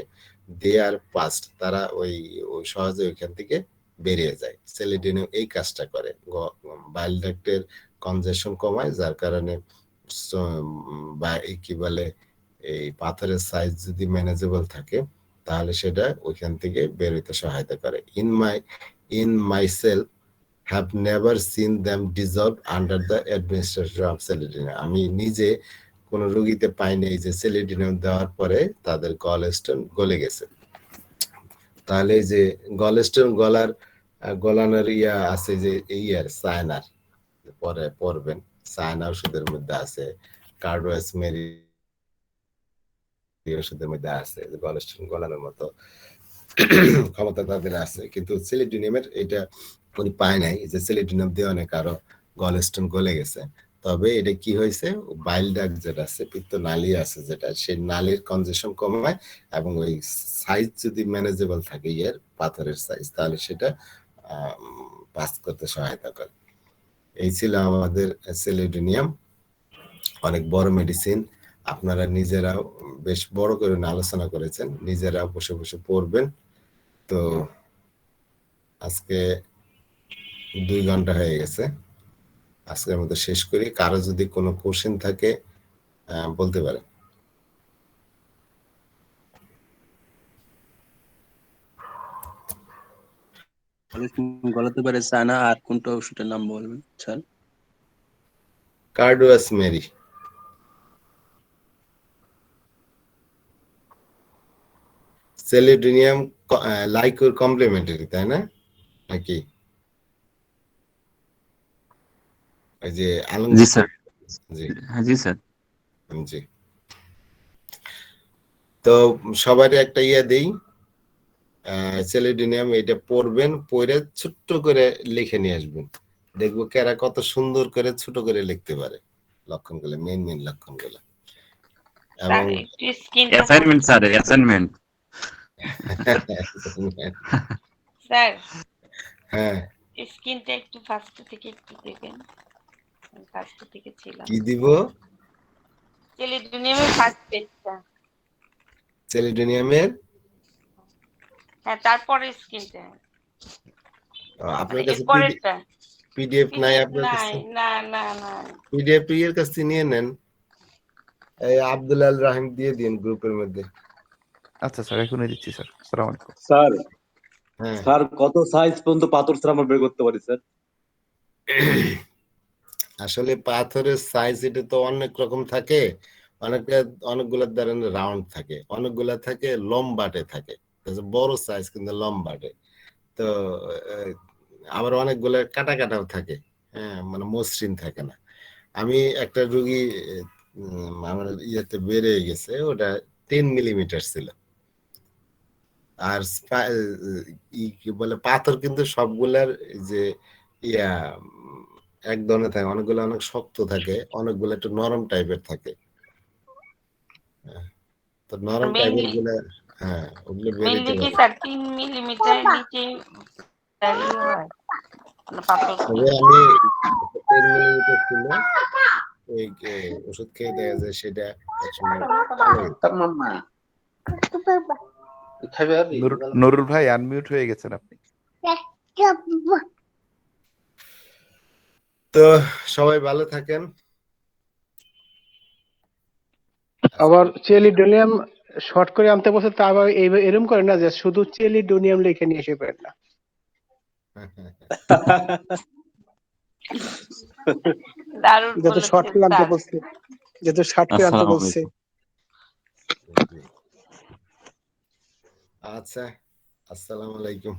দে আর পাস্ট, তারা ওই সহজে ওইখান থেকে বেরিয়ে যায়। সেলিডিনিয়াম এই কাজটা করে, বাইল ডাক্টের কনজেশন কমায়, যার কারণে বা এই কি বলে এই পাথরের সাইজ যদি ম্যানেজেবল থাকে তাহলে সেটা ওইখান থেকে বের হইতে সহায়তা করে। In myself have never seen them dissolve under the administration of selenium. আমি নিজে কোন রোগীতে পাইনি এই যে সেলিডিনিয়াম দেওয়ার পরে তাদের গলস্টোন গলে গেছে। তাহলে যে গলস্টোন গলানোর ইয়া আছে যে ইয়ার সায়ানার, পরে পড়বেন সায়ানা ওষুধের মধ্যে আছে, কার্ডোয়াসমেরি ওষুধের মধ্যে আছে, গলস্টোন গলানোর মতো ক্ষমতা তাদের আছে, কিন্তু সেলিডিনিয়ামের এটা উনি পায় নাই যে সেলিডিনিয়াম দিয়ে অনেক আরো গলস্টোন গলে গেছে। তবে এটা কি হয়েছে, বাইল ডাক্ট যেটা আছে, পিত্ত নালী আছে যেটা, সেই নালীর কনজেশন কমায় এবং ওই সাইজ যদি ম্যানেজেবল থাকে ইয়ার পাথরের সাইজ, তাহলে সেটা পাস করতে সহায়তা করে। এই ছিল আমাদের সেলিডিনিয়াম, অনেক বড় মেডিসিন। আপনারা নিজেরাও বেশ বড় করে আলোচনা করেছেন, নিজেরা বসে বসে পড়বেন। তো আজকে 2 ঘন্টা হয়ে গেছে, আজকের মতো শেষ করি। কারো যদি কোনো কোশ্চেন থাকে বলতে পারেন। গলাতে পারে সানা, আর কোনটা ওষুধের নাম বলবেন স্যার? কার্ডোয়াসমেরি। সেলিডিনিয়াম লাইকোর কমপ্লিমেন্টারি, তাই না নাকি? এই যে জি স্যার। জি জি স্যার। জি। তো সবারই একটা ইয়া দেই, সেলিডিনিয়াম এটা পড়বেন, পড়ে ছোট্ট করে লিখে নিয়ে আসবেন, দেখবো কারা কত সুন্দর করে ছোট করে লিখতে পারে লক্ষণগুলো, মেইন লক্ষণগুলো। এবং অ্যাসাইনমেন্ট স্যার, অ্যাসাইনমেন্ট। স্যার হ্যাঁ স্ক্রিনটা একটু ফার্স্ট থেকে একটু দেবেন, ফার্স্ট থেকে ছিল কি দিব? সেলিডিনিয়ামের ফার্স্ট পেজটা, সেলিডিনিয়ামের হ্যাঁ তারপরে স্ক্রিনটা, আপনার কাছে পরেরটা পিডিএফ নাই আপনার নাই, কাছে? না না না পিডিএফ এর কাছে নিয়ে নেন, এই আব্দুল আল রাহিম দিয়ে দিন গ্রুপের মধ্যে। আচ্ছা স্যার, এখনই দিচ্ছি স্যার। আসসালামু আলাইকুম স্যার। হ্যাঁ স্যার কত সাইজ পর্যন্ত পাথর স্যার আমরা বের করতে পারি স্যার? আসলে পাথরের সাইজ এটা তো অনেক রকম থাকে, অনেকগুলো ধরেন রাউন্ড থাকে, অনেকগুলা থাকে লম্বাটে থাকে, বড় সাইজ কিন্তু লম্বাটে। তো আবার অনেকগুলো কাটা কাটাও থাকে, হ্যাঁ মানে মসৃণ থাকে না। আমি একটা রুগী আমার ইয়েতে বেড়ে গেছে, ওটা 10 মিলিমিটার ছিল। আর কি বলে পাথর কিন্তু সবগুলার যে ইয়া এক ধরনের থাকে, অনেকগুলো অনেক শক্ত থাকে, অনেকগুলো একটু নরম টাইপের থাকে। তো নরম টাইপের গুলো, হ্যাঁ ওগুলো বেরোতে মেইনলি কি পারে। স্যার 3 মিলিমিটার নিচে হয় না পাথর? তবে আমি 10 মিলিমিটার ছিল, এই ওষুধ খেয়ে দেখা যায় সেটা একসময় চলে গেছে। নুরুল ভাই আনমিউট হয়ে গেছেন আপনি। তো সবাই ভালো থাকেন। আবার চেলিডোনিয়াম শর্ট করে আনতে বলছে, তা আবার এরকম করে না যে শুধু চেলিডোনিয়াম লিখে নিয়ে এসে পারেন না। দারুণ যত শর্ট করে আনতে বলেছেন বলছে, যত শর্ট করে আনতে আসসালামু বলছে। আলাইকুম। আচ্ছা, আসসালামু আলাইকুম।